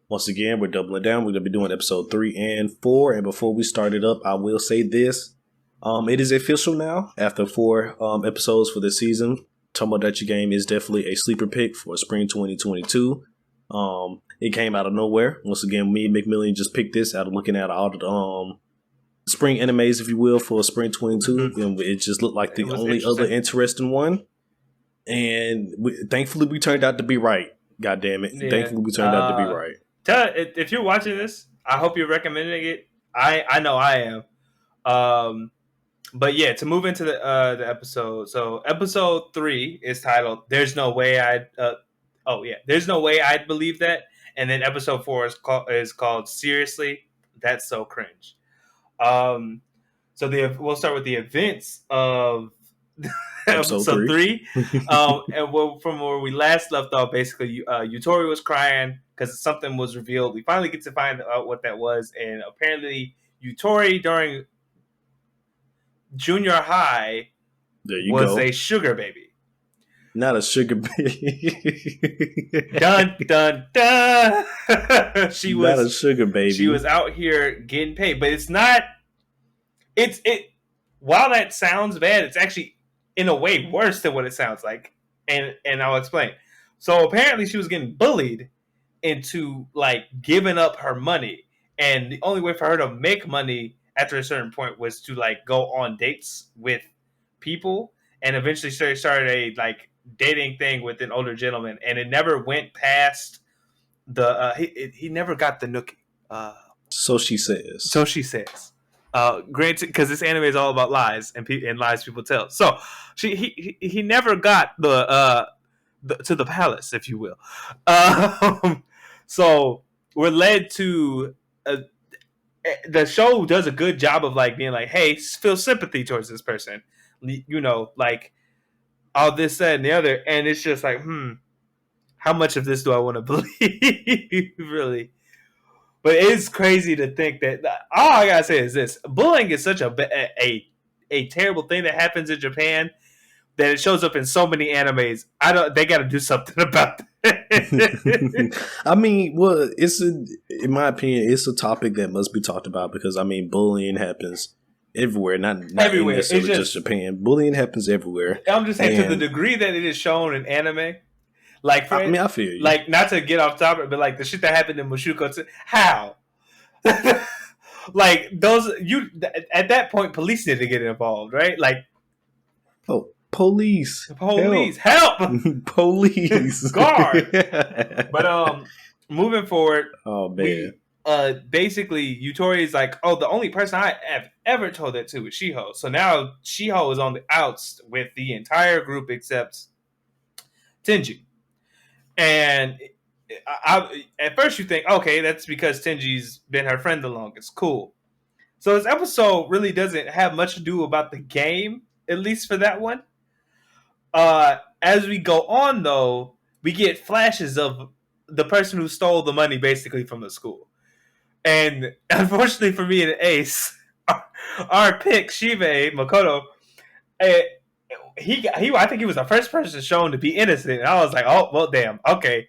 Once again, we're doubling down. We're gonna be doing episode 3 and 4. And before we start it up, I will say this: it is official now. After 4 episodes for this season, Tomodachi Game is definitely a sleeper pick for spring 2022. It came out of nowhere. Once again, me and McMillian just picked this out of looking at all the spring animes, if you will, for spring 22. And it just looked like the only other interesting one. And thankfully, we turned out to be right. God damn it. Yeah. Thankfully, we turned out to be right. If you're watching this, I hope you're recommending it. I know I am. But yeah, to move into the episode. So episode 3 is titled "There's No Way I'd." There's no way I'd believe that. And then episode 4 is called "Seriously, That's So Cringe." So we'll start with the events of episode 3. And from where we last left off, basically, Yutori was crying because something was revealed. We finally get to find out what that was, and apparently Yutori during junior high was a sugar baby. Not a sugar baby. Dun dun dun. She was not a sugar baby. She was out here getting paid, but it's not. It. While that sounds bad, it's actually in a way worse than what it sounds like, and I'll explain. So apparently, she was getting bullied into like giving up her money, and the only way for her to make money after a certain point was to like go on dates with people, and eventually started a like dating thing with an older gentleman, and it never went past the he never got the nookie. So she says. Granted, because this anime is all about lies and lies people tell. So he never got the to the palace, if you will. So we're led to the show does a good job of like being like, hey, feel sympathy towards this person, you know, like all this, that, and the other, and it's just like, how much of this do I want to believe, really? But it's crazy to think that all I gotta say is this: bullying is such a terrible thing that happens in Japan that it shows up in so many animes. They got to do something about that. I mean, well, in my opinion, it's a topic that must be talked about because I mean, bullying happens everywhere, not everywhere. necessarily just Japan. Bullying happens everywhere. I'm just saying, to the degree that it is shown in anime, like I mean, I feel you. Like, not to get off topic, but like the shit that happened in Mushoku, how? Like those, at that point, police need to get involved, right? Like, oh, police, help, police, guard. But moving forward, oh man, basically Yutori is like, oh, the only person I have ever told that to is Shiho. So now Shiho is on the outs with the entire group except Tenji. And at first you think, okay, that's because Tenji's been her friend the longest. Cool. So this episode really doesn't have much to do about the game, at least for that one. As we go on, though, we get flashes of the person who stole the money basically from the school. And unfortunately for me and Ace, our pick, Shive Makoto, I think he was the first person shown to be innocent. And I was like, oh, well, damn. Okay.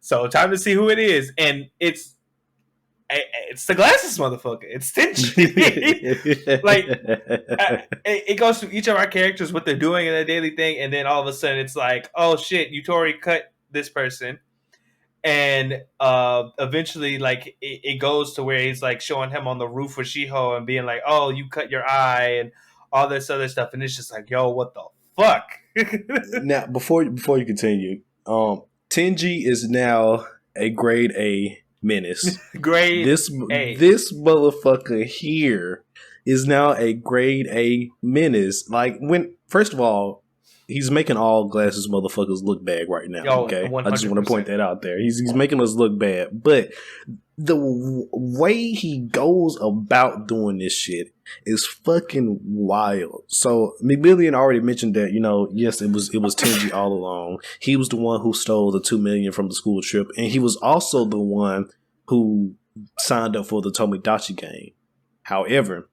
So time to see who it is. And it's the glasses motherfucker. It's Tenchi. Like, it goes through each of our characters, what they're doing in their daily thing. And then all of a sudden it's like, oh shit, Yutori cut this person. And eventually, like, it goes to where he's like showing him on the roof with Shiho and being like, oh, you cut your eye and all this other stuff. And it's just like, yo, what the fuck? Now, before you continue, Tenji is now a grade A menace. This motherfucker here is now a grade A menace. Like, first of all, he's making all glasses motherfuckers look bad right now. Okay, 100%. I just want to point that out there. He's making us look bad, but the way he goes about doing this shit is fucking wild. So McMillian already mentioned that, yes, it was Tenji all along. He was the one who stole the $2 million from the school trip, and he was also the one who signed up for the Tomodachi game. However,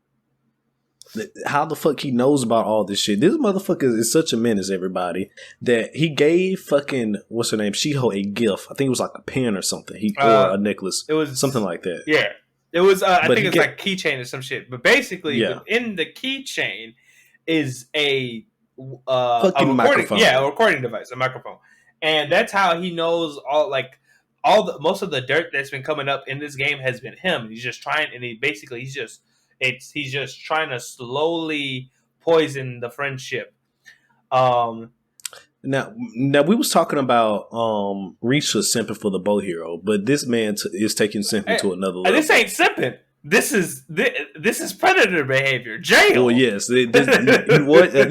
how the fuck he knows about all this shit? This motherfucker is such a menace, everybody, that he gave fucking, what's her name, Shiho, a gift. I think it was like a pen or something. Or a necklace. It was something like that. Yeah. It was, I think it's like keychain or some shit. But basically, within the keychain is a recording, microphone. Yeah, a recording device, a microphone. And that's how he knows most of the dirt that's been coming up in this game has been him. He's just trying, and he's just trying to slowly poison the friendship. Now we was talking about Risha simping for the bow hero, but this man is taking simping to another level. This ain't simping. This is predator behavior. Jail. Well, yes. You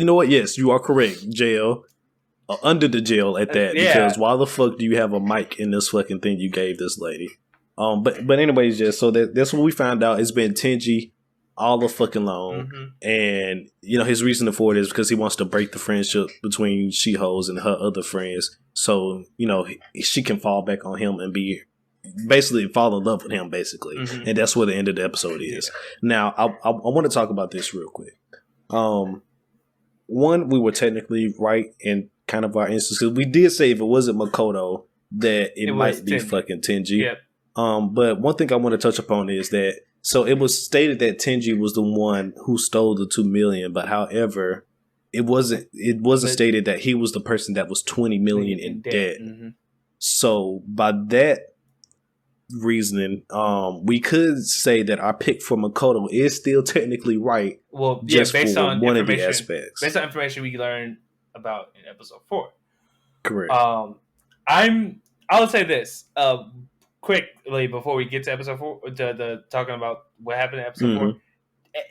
know what? Yes, you are correct. Jail. Under the jail at that. Because why the fuck do you have a mic in this fucking thing you gave this lady? But anyways, so that's what we found out. It's been Tenji all the fucking long. Mm-hmm. And, his reason for it is because he wants to break the friendship between Shiho's and her other friends. So, she can fall back on him and basically fall in love with him, basically. Mm-hmm. And that's where the end of the episode is. Yeah. Now, I want to talk about this real quick. One, we were technically right in kind of our instance, because we did say if it wasn't Makoto, that it might be fucking Tenji. Yep. But one thing I want to touch upon is that, so it was stated that Tenji was the one who stole the $2 million, but however, it wasn't stated that he was the person that was $20 million in debt. Mm-hmm. So by that reasoning, we could say that our pick for Makoto is still technically right. Well, just based on one of the aspects, based on information we learned about in episode 4. Correct. I'll say this quickly before we get to episode 4, to talking about what happened in episode 4.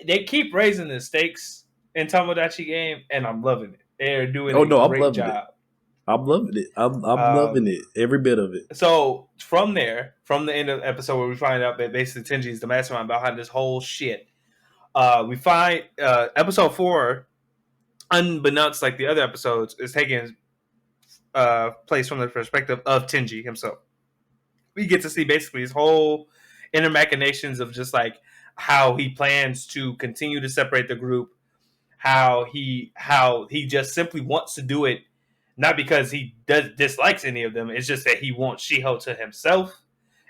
They keep raising the stakes in Tomodachi Game, and I'm loving it. They're doing a great job. I'm loving it. I'm loving it. Every bit of it. So from there, from the end of the episode where we find out that basically Tenji is the mastermind behind this whole shit, we find episode 4, unbeknownst like the other episodes, is taking place from the perspective of Tenji himself. We get to see basically his whole inner machinations of just like how he plans to continue to separate the group, how he just simply wants to do it, not because he dislikes any of them. It's just that he wants Shiho to himself,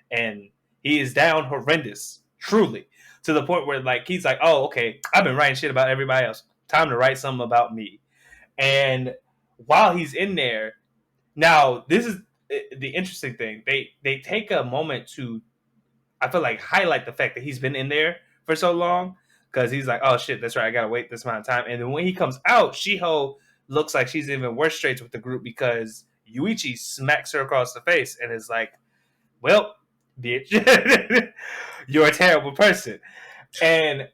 and he is down horrendous, truly, to the point where like he's like, oh, okay, I've been writing shit about everybody else. Time to write something about me. And while he's in there, now this is the interesting thing. They take a moment to, I feel like, highlight the fact that he's been in there for so long, because he's like, oh shit, that's right, I gotta wait this amount of time. And then when he comes out, Shiho looks like she's even worse straits with the group because Yuichi smacks her across the face and is like, well, bitch, you're a terrible person. And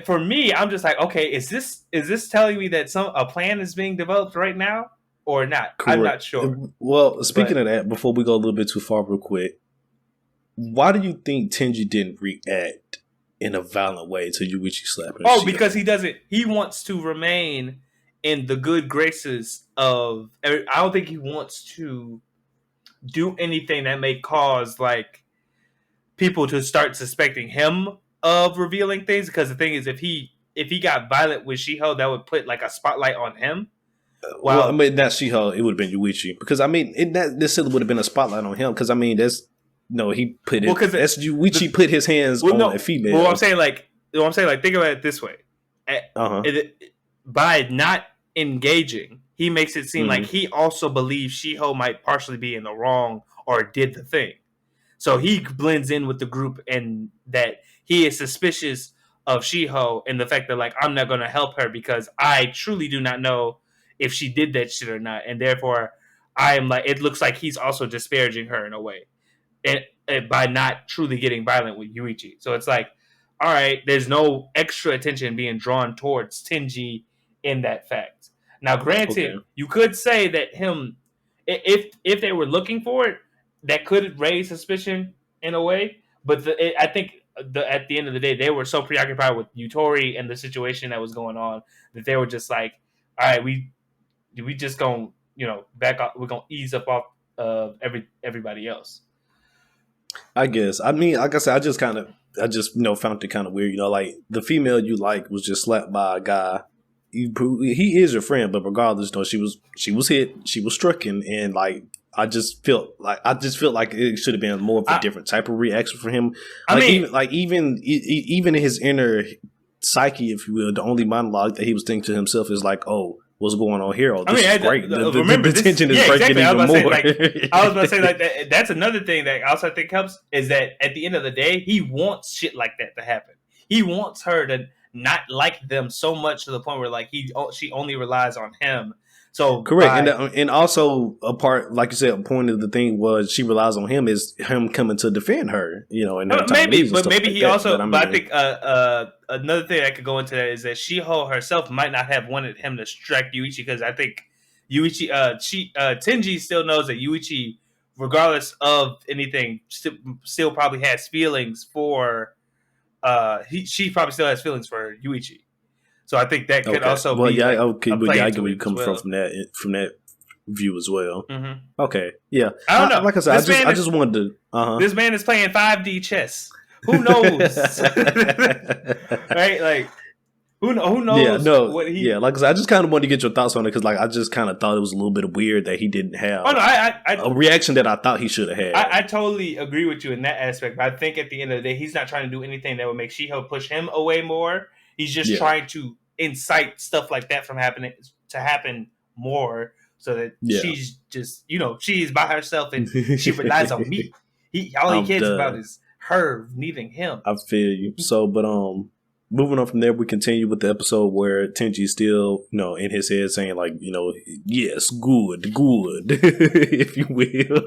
for me, I'm just like, okay, is this telling me that a plan is being developed right now or not? Correct. I'm not sure. Well, speaking of that, before we go a little bit too far real quick, why do you think Tenji didn't react in a violent way to Yuichi slapping? Oh, because he doesn't. He wants to remain in the good graces of. I don't think he wants to do anything that may cause like people to start suspecting him of revealing things. Because the thing is, if he got violent with Shiho, that would put like a spotlight on him. Well, I mean, not Shiho. It would have been Yuichi, because I mean, this still would have been a spotlight on him. Because I mean, that's. No, he put it. Well, that's Yuichi put his hands on a female. Well, I'm saying, think about it this way: by not engaging, he makes it seem like he also believes Shiho might partially be in the wrong or did the thing. So he blends in with the group, and that he is suspicious of Shiho and the fact that like I'm not going to help her because I truly do not know if she did that shit or not, and therefore I am like, it looks like he's also disparaging her in a way. And by not truly getting violent with Yuichi. So it's like, all right, there's no extra attention being drawn towards Tenji in that fact. Now, granted, you could say that him, if they were looking for it, that could raise suspicion in a way. But I think at the end of the day, they were so preoccupied with Yutori and the situation that was going on that they were just like, all right, we just gonna back up. We're gonna ease up off everybody else. I guess. I mean, like I said, I just found it kind of weird. Like the female you like was just slapped by a guy. He is your friend, but regardless, she was hit, she was stricken, and like I just felt like it should have been more of a different type of reaction for him. Even in his inner psyche, if you will, the only monologue that he was thinking to himself is like, "Oh, what's going on here? Oh, this is great. The tension is breaking even more." I was about to say, like, that's another thing that also I think helps is that at the end of the day, he wants shit like that to happen. He wants her to not like them so much to the point where like she only relies on him. So correct, and also a part, like you said, a point of the thing was she relies on him is him coming to defend her. And maybe he also. But I think another thing that could go into that is that Shiho herself might not have wanted him to strike Yuichi, because I think Yuichi, Tenji still knows that Yuichi, regardless of anything, still probably has feelings for. She probably still has feelings for Yuichi. So I think that could also be. I get where you come from that view as well. Mm-hmm. Okay, yeah. I don't know. Like I said, I just wanted to. This man is playing 5D chess. Who knows? Right? Like, who knows? Like I said, I just kind of wanted to get your thoughts on it, because like I just kind of thought it was a little bit weird that he didn't have a reaction that I thought he should have had. I totally agree with you in that aspect, but I think at the end of the day, he's not trying to do anything that would make Shiho push him away more. He's just trying to incite stuff like that from happen more, so that she's just she's by herself and she relies on me. All he cares about is her needing him. I feel you. So, but moving on from there, we continue with the episode where Tenji's still, in his head saying like, yes, good, if you will.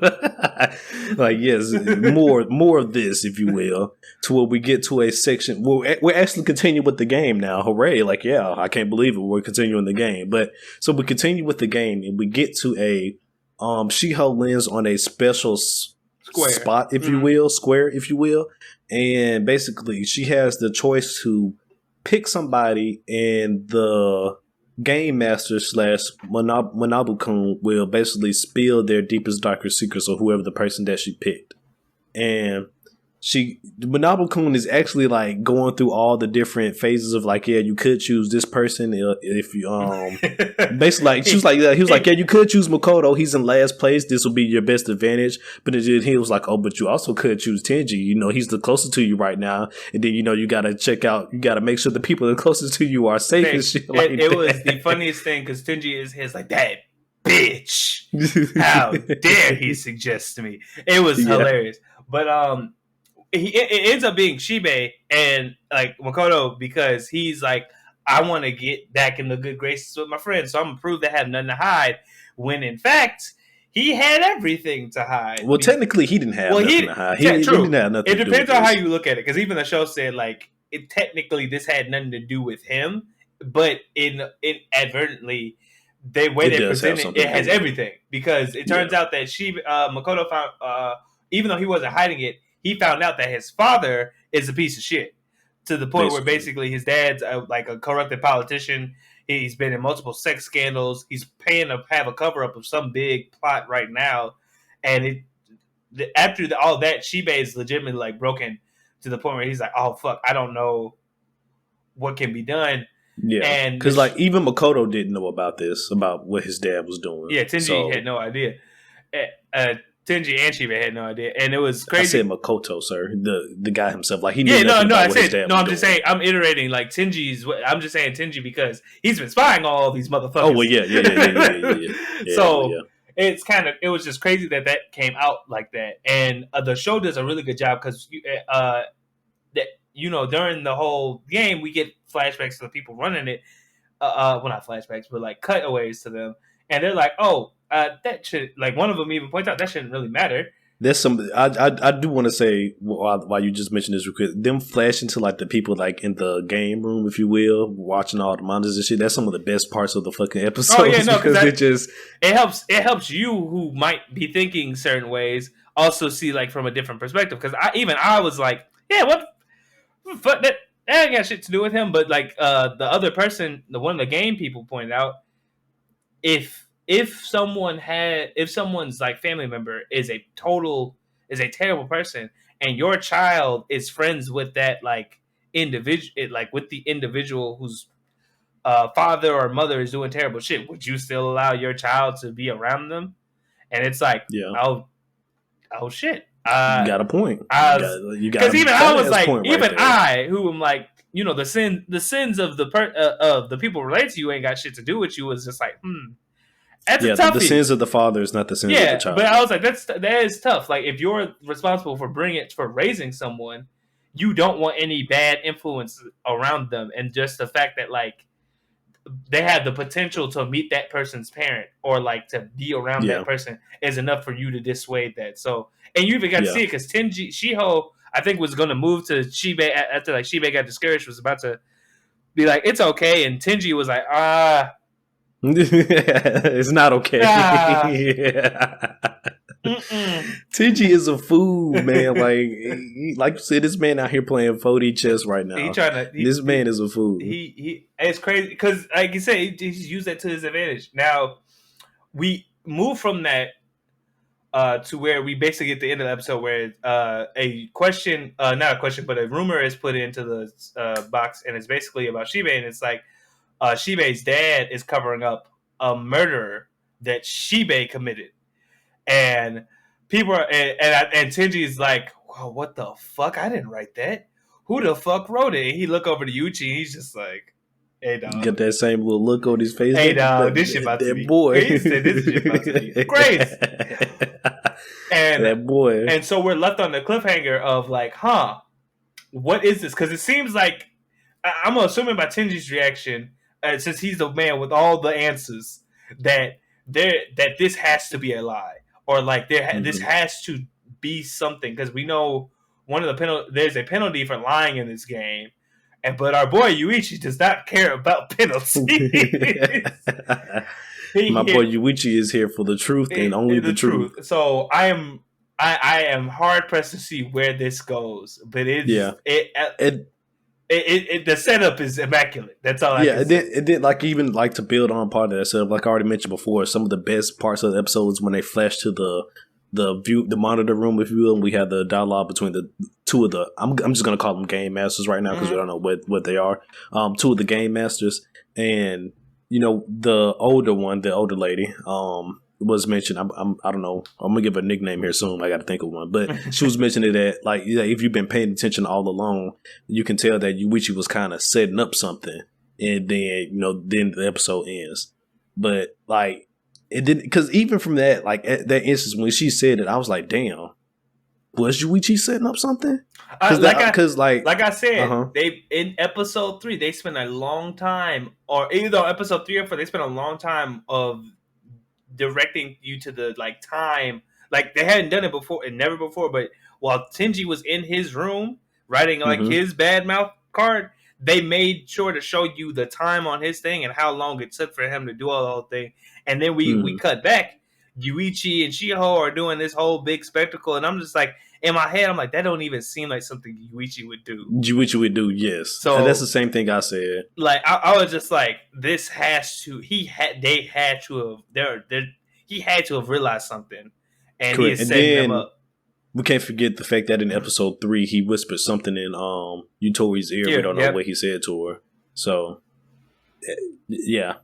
Like, yes, more of this, if you will. To where we get to a section. We're actually continuing with the game now. Hooray. Like, yeah, I can't believe it. We're continuing the game. But so we continue with the game and we get to a Shiho lands on a special spot, if you will, square, if you will. And basically, she has the choice to pick somebody, and the game master / Manabu-kun will basically spill their deepest, darkest secrets, or whoever the person that she picked. And Manabu-kun is actually like going through all the different phases of like, yeah, you could choose this person if you basically like she was like, he was like, yeah, you could choose Makoto, he's in last place, this will be your best advantage. But he was like, oh, but you also could choose Tenji, he's the closest to you right now, and then you gotta make sure the people that are closest to you are safe and shit like that. It was the funniest thing because Tenji is like, that bitch, how dare he suggest to me. It was hilarious. But it ends up being Shibe and like Makoto because he's like, I want to get back in the good graces with my friends, so I'm gonna prove they have nothing to hide. When in fact, he had everything to hide. Well, technically, he didn't have nothing to hide. He didn't have nothing. It depends on how you look at it, because even the show said like technically this had nothing to do with him, but inadvertently, the way they present it has everything, because it turns out that Makoto found, even though he wasn't hiding it, he found out that his father is a piece of shit, to the point where basically his dad's like a corrupted politician. He's been in multiple sex scandals. He's paying to have a cover up of some big plot right now. And after all that, Shibe is legitimately like broken to the point where he's like, oh, fuck, I don't know what can be done. Yeah, and because like even Makoto didn't know about this, about what his dad was doing. Yeah, Tenji had no idea. Tenji and Shiba had no idea, and it was crazy. I said Makoto, sir, the guy himself. Like he knew nothing about what his dad was I'm doing. just saying. I'm iterating like Tenji's. I'm just saying Tenji because he's been spying on all these motherfuckers. Oh well, yeah. So it's it was just crazy that came out like that, and the show does a really good job because during the whole game we get flashbacks to the people running it. Well, not flashbacks, but like cutaways to them, and they're like, oh. That should, like, one of them even points out that shouldn't really matter. There's some I do want to say while you just mentioned this real quick, them flashing to like the people like in the game room, if you will, watching all the monitors and shit. That's some of the best parts of the fucking episode. Oh yeah, no, because it helps you who might be thinking certain ways also see like from a different perspective. Because I was like, yeah, what fuck that ain't got shit to do with him. But like the other person, one of the game people pointed out, if someone's like family member is a terrible person, and your child is friends with that like individual, like with the individual whose father or mother is doing terrible shit, would you still allow your child to be around them? And it's like, oh shit, you got a point. Because even I was like, who am like, the sins of the people related to you ain't got shit to do with you, was just like, That's a toughie. The sins of the father is not the sins of the child. But I was like, that is tough. Like, if you're responsible for raising someone, you don't want any bad influence around them, and just the fact that like they have the potential to meet that person's parent or like to be around that person is enough for you to dissuade that. So, and you even got to see it because Shiho, I think, was going to move to Shibe after like Shibe got discouraged, was about to be like, it's okay, and Tenji was like, it's not okay. Tenji is a fool, man. Like you said, this man out here playing 4D chess right now. This man is a fool. It's crazy because, like you said, he's used that to his advantage. Now we move from that to where we basically get the end of the episode where a question, not a question, but a rumor is put into the box, and it's basically about Shibe, and it's like, Shibe's dad is covering up a murder that Shibe committed, and people are, and Tenji's like, "Wow, what the fuck? I didn't write that. Who the fuck wrote it?" And he look over to Yuchi, and he's just like, "Hey dog," got that same little look on his face. Hey dog, this shit about to be boy. He said, "This shit about to be crazy." And that boy, and so we're left on the cliffhanger of like, what is this? Because it seems like. I'm assuming by Tenji's reaction, since he's the man with all the answers, that this has to be a lie, or like this has to be something, because we know one of the there's a penalty for lying in this game, but our boy Yuichi does not care about penalties. My boy Yuichi is here for the truth and only the truth. So I am hard pressed to see where this goes, but the setup is immaculate. That's all. It did like even like to build on part of that setup. Like I already mentioned before, some of the best parts of the episodes when they flash to the monitor room, if you will, and we had the dialogue between the two of the I'm just gonna call them game masters right now because we don't know what they are. Two of the game masters, and you know the older lady was mentioned. I don't know. I'm gonna give her a nickname here soon. I got to think of one, but she was mentioning that like if you've been paying attention all along, you can tell that Yuichi was kind of setting up something, and then then the episode ends. But like it didn't, because even from that that instance when she said it, I was like, damn, was Yuichi setting up something? Like I said, they in episode 3 they spent a long time, or either episode 3 or 4 they spent a long time of directing you to the like time, like they hadn't done it before and never before. But while Tenji was in his room writing like his bad mouth card, they made sure to show you the time on his thing and how long it took for him to do all the whole thing. And then we cut back. Yuichi and Shiho are doing this whole big spectacle, and I'm just like, in my head, I'm like, that don't even seem like something Yuichi would do. Yes. So and that's the same thing I said. Like I was just like, this has to. He had to have realized something, and correct. He is setting them up. We can't forget the fact that in episode 3 he whispered something in Yutori's ear. We don't know what he said to her. So yeah,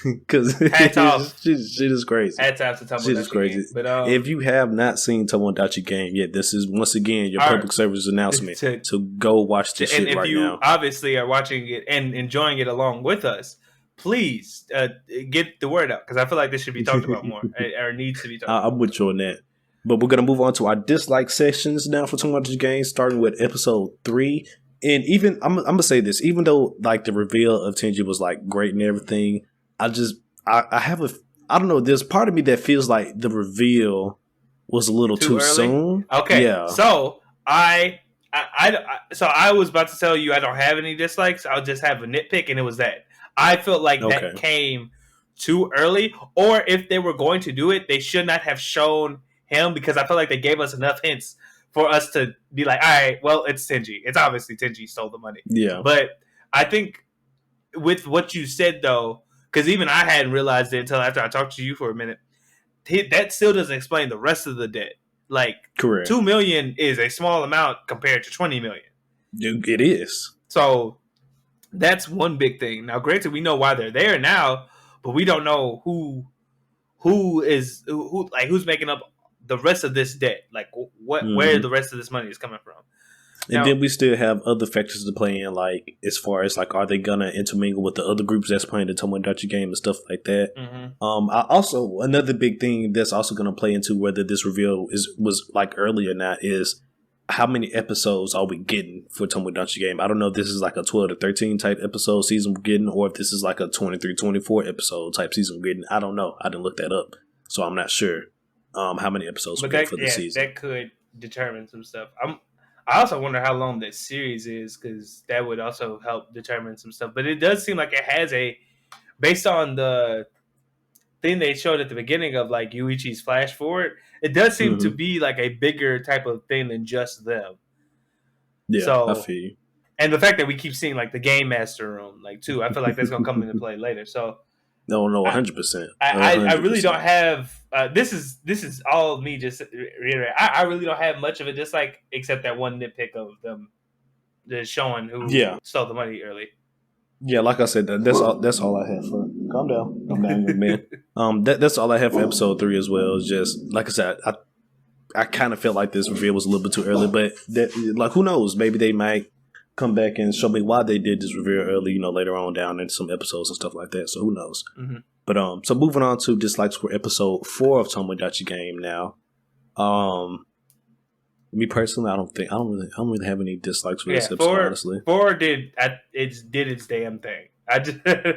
because she is crazy. Hats off to Tomodachi. She is crazy. Game. But if you have not seen Tomodachi Game yet, this is once again your public service announcement to go watch this shit right now. And if you obviously are watching it and enjoying it along with us, please get the word out, because I feel like this should be talked about more, or needs to be talked about. I'm with you on that. But we're going to move on to our dislike sections now for Tomodachi Game, starting with episode 3. And even, I'm going to say this, even though like the reveal of Tenji was like great and everything, I don't know, there's part of me that feels like the reveal was a little too soon. Okay. Yeah. So I was about to tell you I don't have any dislikes. I'll just have a nitpick, and it was that I felt like that came too early, or if they were going to do it, they should not have shown him, because I felt like they gave us enough hints for us to be like, all right, well, it's Tenji. It's obviously Tenji stole the money. Yeah. But I think with what you said, though, because even I hadn't realized it until after I talked to you for a minute, that still doesn't explain the rest of the debt. Like, correct. 2 million is a small amount compared to 20 million. It is. So that's one big thing. Now, granted, we know why they're there now, but we don't know who's making up the rest of this debt, like where the rest of this money is coming from. And then we still have other factors to play in, like as far as like, are they gonna intermingle with the other groups that's playing the Tomodachi Game and stuff like that. I also, another big thing that's also gonna play into whether this reveal was like early or not is how many episodes are we getting for Tomodachi Game. I don't know if this is like a 12 to 13 type episode season we're getting, or if this is like a 23, 24 episode type season we're getting. I don't know. I didn't look that up, so I'm not sure how many episodes we get for the season. That could determine some stuff. I also wonder how long this series is, because that would also help determine some stuff. But it does seem like it has based on the thing they showed at the beginning of like Yuichi's flash forward, it does seem to be like a bigger type of thing than just them. Yeah, so, I feel you. And the fact that we keep seeing like the game master room, like too, I feel like that's gonna come into play later. So no, 100%. I really don't have. This is all me just reiterate. I really don't have much of a dislike except that one nitpick of them just showing who stole the money early. Yeah, like I said, that's all I have for. Calm down, young man. That's all I have for episode 3 as well. It's just like I said, I kind of felt like this reveal was a little bit too early, but like who knows? Maybe they might come back and show me why they did this reveal early, later on down in some episodes and stuff like that. So who knows? But so moving on to dislikes for episode 4 of Tomodachi Game now. Me personally, I don't really have any dislikes for this Yeah, episode. Honestly, 4 did its damn thing. I just no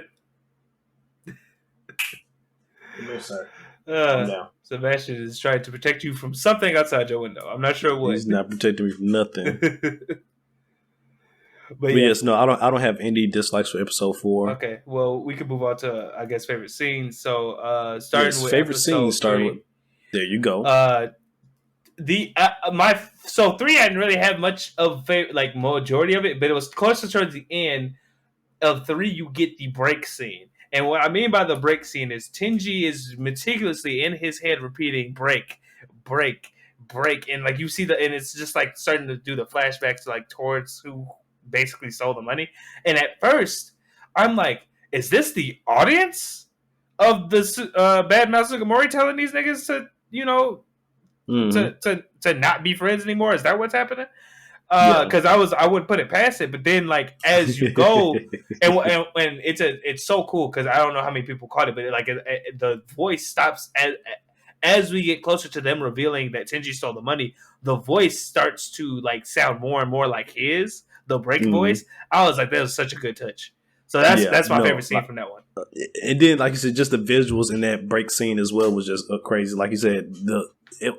sir. I'm down. Sebastian is trying to protect you from something outside your window. I'm not sure what. He's not protecting me from nothing. But yes, no, I don't have any dislikes for episode 4. Okay, well, we can move on to I guess favorite scenes. So starting with favorite scenes starting with. There you go. So 3 I didn't really have much of like majority of it, but it was closer towards the end of 3. You get the break scene, and what I mean by the break scene is Tenji is meticulously in his head repeating break, break, break, and like you see and it's just like starting to do the flashbacks like towards who basically stole the money. And at first, I'm like, is this the audience of this Bad Mouth Sugimori telling these niggas to to not be friends anymore? Is that what's happening? Because I wouldn't put it past it, but then like as you go, and it's so cool because I don't know how many people caught it, but the voice stops as we get closer to them revealing that Tenji stole the money. The voice starts to like sound more and more like the break voice. I was like, that was such a good touch. So that's my favorite scene from that one. And then, like you said, just the visuals in that break scene as well was just crazy. Like you said, it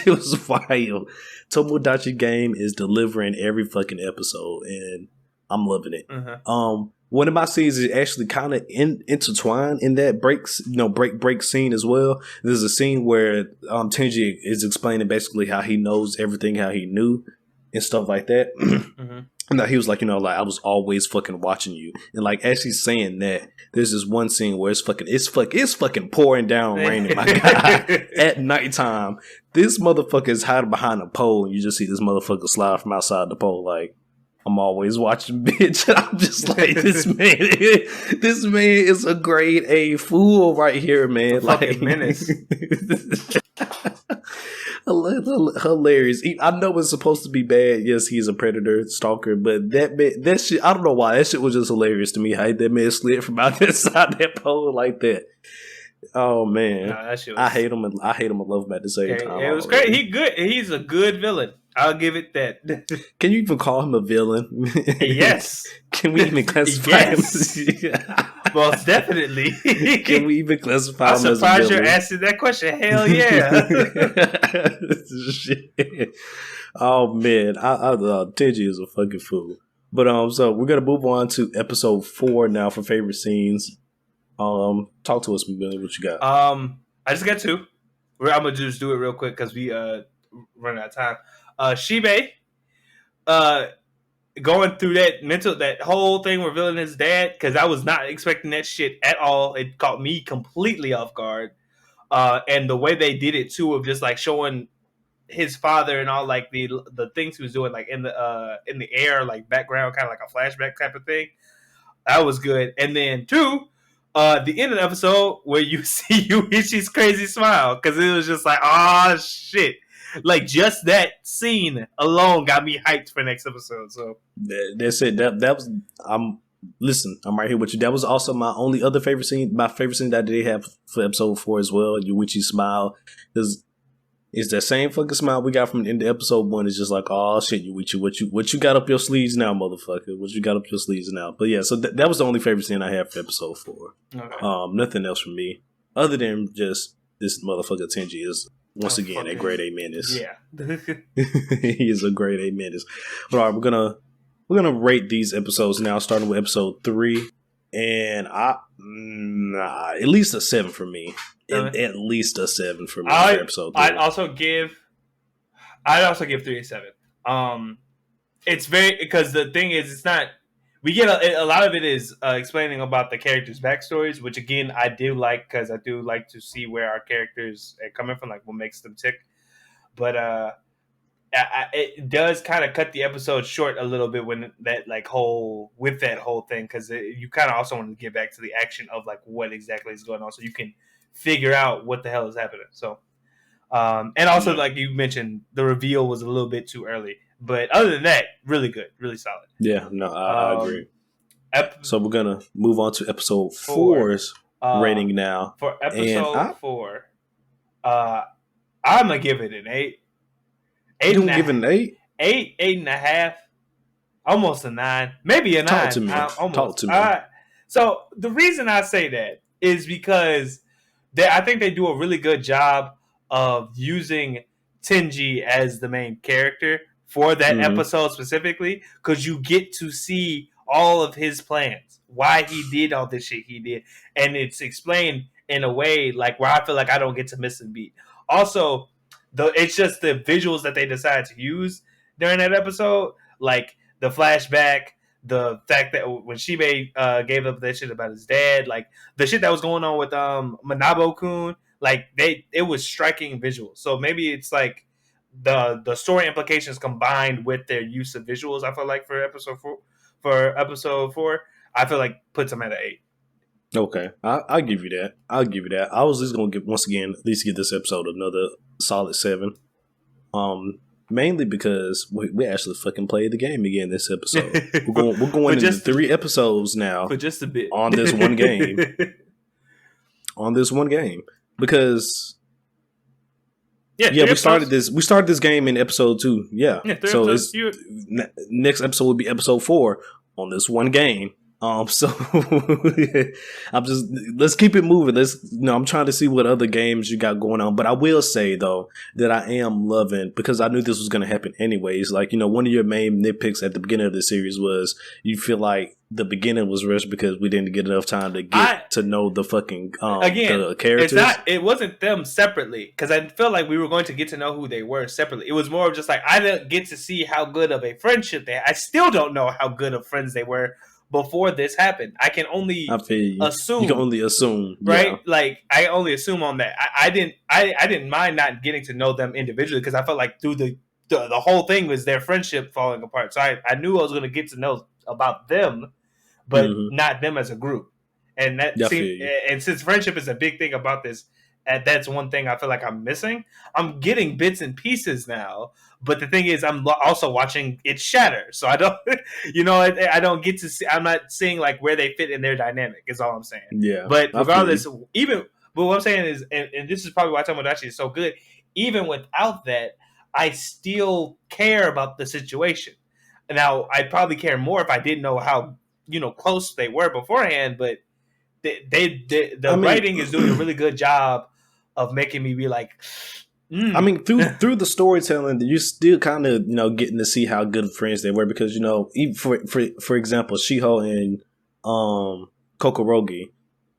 was wild. Tomodachi Game is delivering every fucking episode, and I'm loving it. One of my scenes is actually kind of intertwined in that break scene as well. There's a scene where Tenji is explaining basically how he knows everything, how he knew, and stuff like that. And he was like, I was always fucking watching you. And like as he's saying that, there's this one scene where it's fucking pouring down raining, my guy, at nighttime. This motherfucker is hiding behind a pole, and you just see this motherfucker slide from outside the pole like, I'm always watching, bitch. And I'm just like, this man is a grade A fool right here, man. Fucking menace. Hilarious. I know it's supposed to be bad. Yes, he's a predator, stalker, but that shit, I don't know why. That shit was just hilarious to me. How that man slid from out inside that pole like that. Oh man, that shit was... I hate him and love him at the same time. It was great. He's a good villain. I'll give it that. Can you even call him a villain? Yes. Can we even classify him? Most definitely. Can we even classify him as a villain? I'm surprised you're asking that question. Hell yeah. Shit. Oh man, Tenji is a fucking fool. But so we're gonna move on to episode 4 now for favorite scenes. Talk to us, McMillian. What you got? I just got 2. I'm gonna just do it real quick because we running out of time. Shibe, going through that whole thing revealing his dad, because I was not expecting that shit at all. It caught me completely off guard. And the way they did it too, of just like showing his father and all like the things he was doing like in the air, like background, kind of like a flashback type of thing. That was good. And then 2, the end of the episode where you see Yuichi's crazy smile, because it was just like, oh shit. Like just that scene alone got me hyped for next episode. So that's it. That was I'm right here with you. That was also my only other favorite scene. My favorite scene that I did have for episode 4 as well. Yuichi's smile is that same fucking smile we got from the end of episode 1. It's just like, oh shit, Yuichi, what you got up your sleeves now, motherfucker? What you got up your sleeves now? But yeah, so that was the only favorite scene I had for episode 4. Okay. Nothing else from me other than just this motherfucker Tenji is. Once again, a grade A menace. Yeah. He is a grade A menace. But all right, we're gonna rate these episodes now, starting with episode 3. And at least a 7 for me. At least a 7 for me for episode 3. I'd also give 3 a 7. It's very, because the thing is, it's not, we get a lot of it is explaining about the characters' backstories, which again I do like, because I do like to see where our characters are coming from, like what makes them tick. But it does kind of cut the episode short a little bit with that whole thing, because you kind of also want to get back to the action of like what exactly is going on, so you can figure out what the hell is happening. So, and also like you mentioned, the reveal was a little bit too early. But other than that, really good, really solid. Yeah, no, I agree. So we're going to move on to episode 4's rating now. For episode 4, I'm going to give it an 8. Eight You and don't give it a an 8? eight and a half, almost a 9, maybe a Talk to 9, me. Talk almost. to me. So the reason I say that is because I think they do a really good job of using Tenji as the main character for that Mm-hmm. episode specifically, because you get to see all of his plans, why he did all this shit he did, and it's explained in a way like where I feel like I don't get to miss a beat. Also, it's just the visuals that they decide to use during that episode, like the flashback, the fact that when Shibe gave up that shit about his dad, like the shit that was going on with Manabo-kun, like it was striking visuals. So maybe it's like the story implications combined with their use of visuals. I feel like for episode 4, I feel like puts them at an 8. Okay, I'll give you that. I'll give you that. I was just gonna give once again at least give this episode another solid 7. Mainly because we actually fucking played the game again this episode. We're going into 3 episodes now for just a bit on this one game. Because we started this game in episode 2. Yeah so it's next episode will be episode 4 on this one game. So I'm just let's keep it moving. I'm trying to see what other games you got going on. But I will say though that I am loving, because I knew this was going to happen anyways. Like, one of your main nitpicks at the beginning of the series was you feel like the beginning was rushed because we didn't get enough time to get to know the fucking the characters. It wasn't them separately, because I feel like we were going to get to know who they were separately. It was more of just like I didn't get to see how good of a friendship they had. I still don't know how good of friends they were before this happened. I can only assume. You can only assume, right? Yeah. Like I only assume on that. I didn't mind not getting to know them individually, because I felt like through the whole thing was their friendship falling apart. So I knew I was going to get to know about them, but not them as a group. And and since friendship is a big thing about this, that's one thing I feel like I'm missing. I'm getting bits and pieces now, but the thing is, I'm also watching it shatter. So I don't, I don't get to see. I'm not seeing like where they fit in their dynamic. Is all I'm saying. Yeah. But regardless, but what I'm saying is, and this is probably why Tomodachi is so good. Even without that, I still care about the situation. Now, I'd probably care more if I didn't know how close they were beforehand, but the writing is doing a really good job of making me be like, I mean, through the storytelling, you still kind of getting to see how good friends they were, because even for example, Shiho and Kokorogi,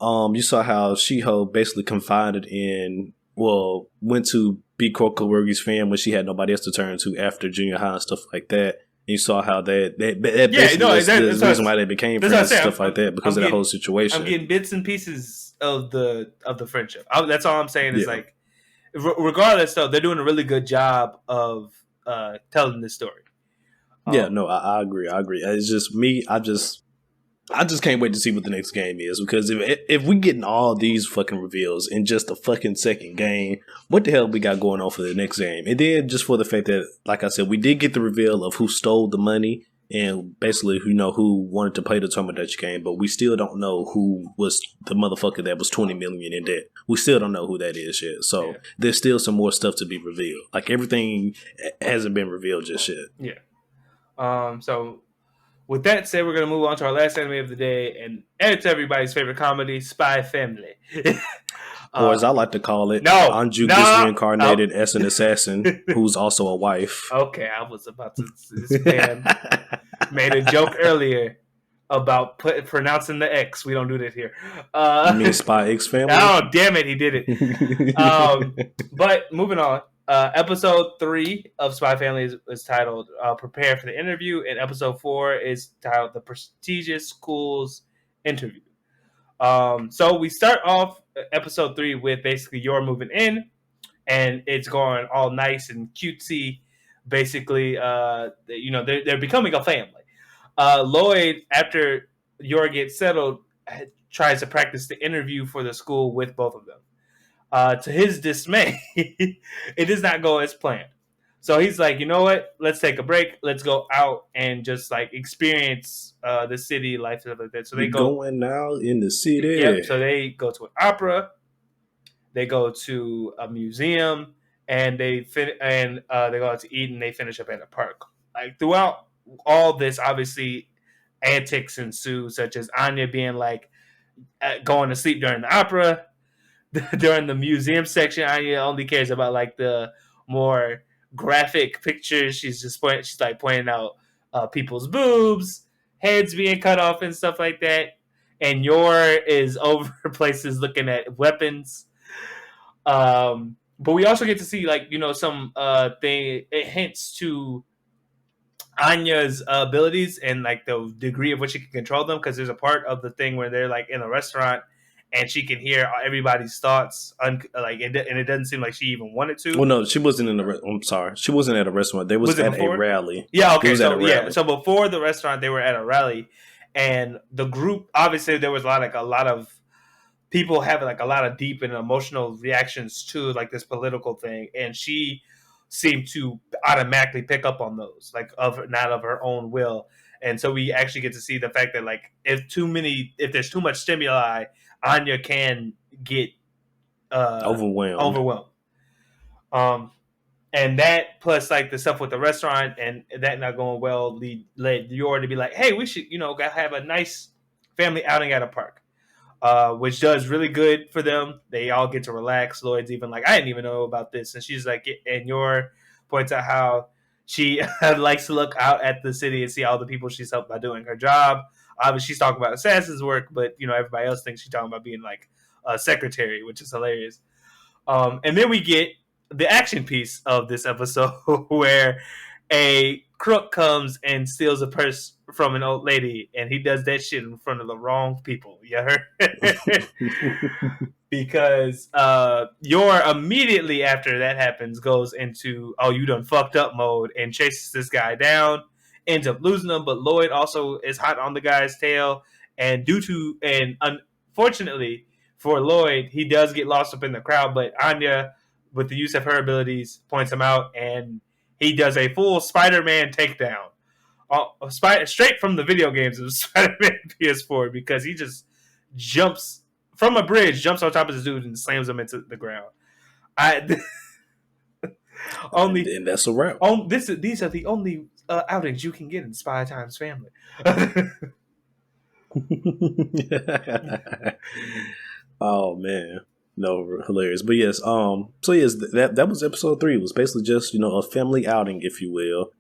you saw how Shiho basically confided in, went to be Kokorogi's fan when she had nobody else to turn to after junior high and stuff like that. And you saw how that's the reason why they became friends and stuff like that, because of that whole situation. I'm getting bits and pieces of the friendship. That's all I'm saying is like, regardless, though, they're doing a really good job of telling this story. I agree. It's just me. I just can't wait to see what the next game is, because if we getting all these fucking reveals in just the fucking second game, what the hell we got going on for the next game? And then just for the fact that, like I said, we did get the reveal of who stole the money and basically who wanted to play the Tomodachi game, but we still don't know who was the motherfucker that was 20 million in debt. We still don't know who that is yet. So there's still some more stuff to be revealed. Like, everything hasn't been revealed just yet. Yeah. So with that said, we're going to move on to our last anime of the day, and it's everybody's favorite comedy, SPYxFAMILY. Or as I like to call it, Anju gets reincarnated as an assassin who's also a wife. Okay, I was about to... This man made a joke earlier about pronouncing the X. We don't do that here. You mean SPYxFAMILY? Oh, damn it, he did it. But moving on. Episode 3 of SPYxFAMILY is titled Prepare for the Interview, and episode 4 is titled The Prestigious School's Interview. So we start off episode 3 with basically Yor moving in, and it's going all nice and cutesy. Basically, they're becoming a family. Lloyd, after Yor gets settled, tries to practice the interview for the school with both of them. To his dismay, it does not go as planned. So he's like, you know what? Let's take a break. Let's go out and just like experience the city life, stuff like that. So they go going out in the city. Yep. So they go to an opera. They go to a museum, and they go out to eat, and they finish up at a park. Like throughout all this, obviously, antics ensue, such as Anya being like going to sleep during the opera, during the museum section. Anya only cares about like the more graphic pictures. She's like pointing out people's boobs, heads being cut off, and stuff like that. And Yor is over places looking at weapons. But we also get to see like some thing. It hints to Anya's abilities and like the degree of which she can control them, because there's a part of the thing where they're like in a restaurant and she can hear everybody's thoughts, and it doesn't seem like she even wanted to. Well, no, she wasn't in the. I'm sorry, she wasn't at a restaurant. They was at a rally. Yeah, okay, so before the restaurant, they were at a rally, and the group, obviously there was a lot of people having like a lot of deep and emotional reactions to like this political thing, and she seemed to automatically pick up on those, like not of her own will. And so we actually get to see the fact that like if there's too much stimuli, Anya can get overwhelmed. And that plus like the stuff with the restaurant and that not going well led Yor to be like, hey, we should have a nice family outing at a park. Which does really good for them. They all get to relax. Lloyd's even like, I didn't even know about this. And she's like, and Yor points out how she likes to look out at the city and see all the people she's helped by doing her job. Obviously, she's talking about assassin's work, but everybody else thinks she's talking about being like a secretary, which is hilarious. And then we get the action piece of this episode where a crook comes and steals a purse from an old lady, and he does that shit in front of the wrong people. You heard? Because Yor immediately after that happens goes into you done fucked up mode and chases this guy down, ends up losing him. But Lloyd also is hot on the guy's tail, and unfortunately for Lloyd, he does get lost up in the crowd. But Anya, with the use of her abilities, points him out, and he does a full Spider-Man takedown. Straight from the video games of Spider-Man PS4, because he just jumps from a bridge, jumps on top of this dude, and slams him into the ground. And that's a wrap. These are the only outings you can get in Spy Times Family. Oh man, no, hilarious. But yes, so yes, that was episode 3. It was basically just a family outing, if you will.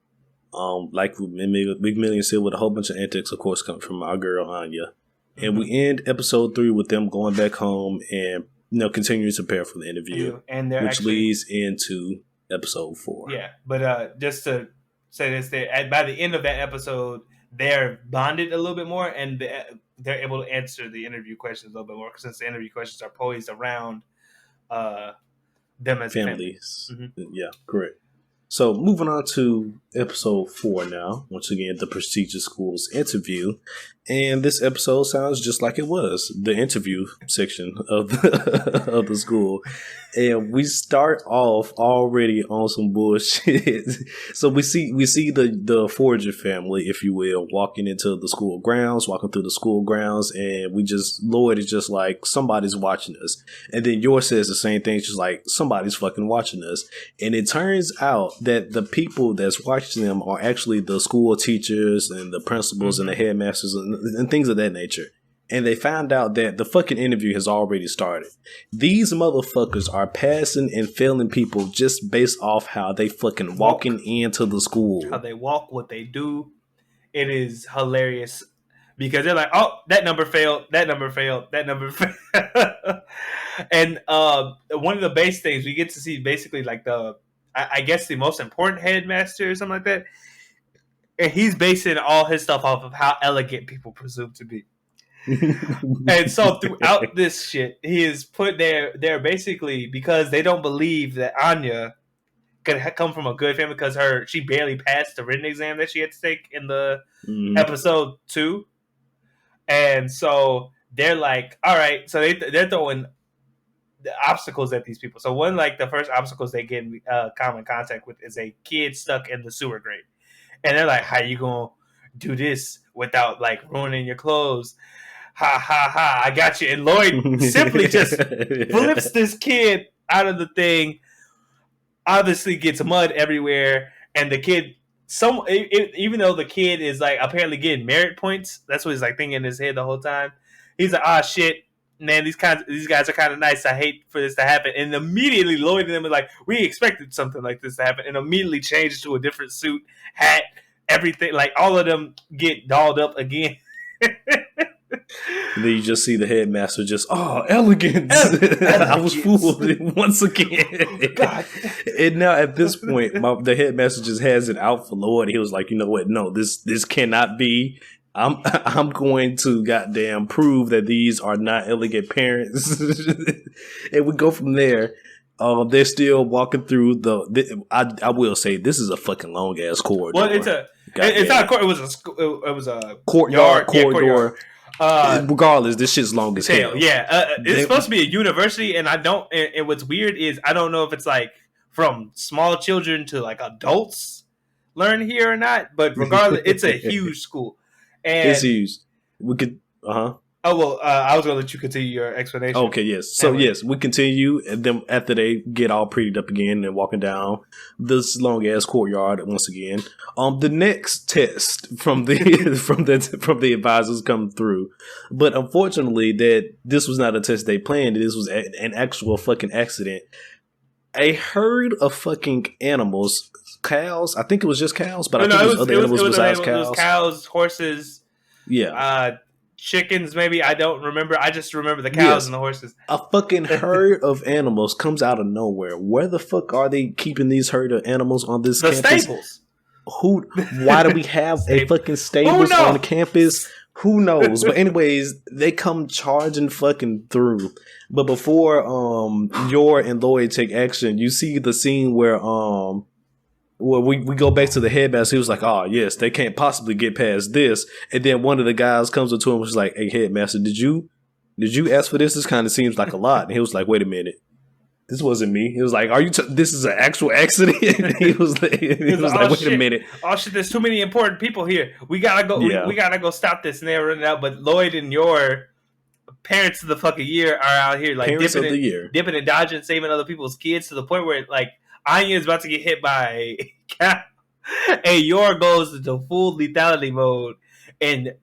Like McMillian said, with a whole bunch of antics, of course, coming from our girl Anya. And we end episode 3 with them going back home and continuing to prepare for the interview, and which leads into episode 4. Yeah, but just to say this, by the end of that episode, they're bonded a little bit more, and they're able to answer the interview questions a little bit more, since the interview questions are poised around them as families. Yeah, correct. So moving on to episode 4 now. Once again, the prestigious school's interview. And this episode sounds just like it was, the interview section of the school. And we start off already on some bullshit. So we see the Forager family, if you will, walking into the school grounds, walking through the school grounds, and Lloyd is just like, somebody's watching us. And then Yor says the same thing, just like, somebody's fucking watching us. And it turns out that the people that's watching them are actually the school teachers and the principals and the headmasters and things of that nature. And they found out that the fucking interview has already started. These motherfuckers are passing and failing people just based off how they fucking walking into the school. How they walk, what they do. It is hilarious. Because they're like, oh, that number failed, that number failed, that number failed. And one of the base things, we get to see basically like I guess the most important headmaster or something like that. And he's basing all his stuff off of how elegant people presume to be. And so throughout this shit, he is put there basically because they don't believe that Anya could come from a good family, because she barely passed the written exam that she had to take in the episode 2. And so they're like, all right, so they're throwing the obstacles at these people. So one, like the first obstacles they get in common contact with is a kid stuck in the sewer grate. And they're like, how you gonna do this without like ruining your clothes? Ha ha ha, I got you. And Lloyd simply just flips this kid out of the thing, obviously gets mud everywhere, and the kid, even though the kid is like apparently getting merit points, that's what he's like thinking in his head the whole time. He's like, "Ah, shit, man, these guys are kind of nice. I hate for this to happen." And immediately Lloyd and them are like, "We expected something like this to happen," and immediately changes to a different suit, hat, everything. Like all of them get dolled up again. And then you just see the headmaster just, elegance. I was fooled once again. God. And now at this point, the headmaster just has it out for Lloyd. He was like, you know what? No, this cannot be. I'm going to goddamn prove that these are not elegant parents. And we go from there. They're still walking through I will say this is a fucking long ass corridor. Well, it's not a corridor. It was a corridor. Courtyard. Regardless, this shit's long as hell. Yeah, it's supposed to be a university, and I don't. And what's weird is I don't know if it's like from small children to like adults learn here or not. But regardless, it's a huge school. And it's huge. We could. Oh well, I was gonna let you continue your explanation. Okay, yes. So yes, we continue, and then after they get all prettied up again and walking down this long ass courtyard once again, the next test from the from the advisors come through, but unfortunately, this was not a test they planned. This was an actual fucking accident. A herd of fucking animals, cows. I think it was just cows, but I think it was other animals besides cows. It was cows, horses. Yeah. Chickens, maybe. I don't remember. I just remember the cows and the horses. A fucking herd of animals comes out of nowhere. Where the fuck are they keeping these herd of animals on this campus? The stables. Why do we have a fucking stables on the campus? Who knows? But anyways, they come charging fucking through. But before Yor and Lloyd take action, you see the scene where we go back to the headmaster. He was like, "Oh yes, they can't possibly get past this." And then one of the guys comes up to him and was like, "Hey headmaster, did you ask for this? This kind of seems like a lot." And he was like, "Wait a minute, this wasn't me." He was like, "Are you? This is an actual accident?" He was like, "Wait a minute! Oh shit! There's too many important people here. We gotta go. Yeah. We gotta go stop this." And they're running out. But Lloyd and Yor, parents of the fucking year, are out here like dipping and dodging, saving other people's kids to the point where like Anya is about to get hit by a cow, and Yor goes into full lethality mode, and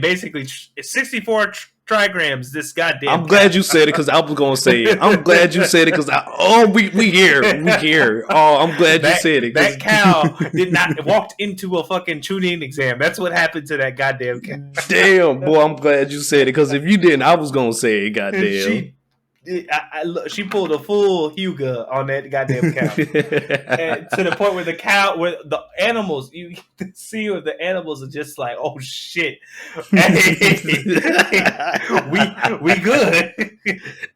basically 64 trigrams. This goddamn. I'm glad you said it because I was gonna say it. I'm glad you said it because we here. Oh, I'm glad you said it. That cow did not walked into a fucking tuning exam. That's what happened to that goddamn cow. Damn, boy, I'm glad you said it because if you didn't, I was gonna say it. Goddamn. She pulled a full Huga on that goddamn cow, and to the point where the animals, you can see where the animals are just like, "Oh shit, hey, we good."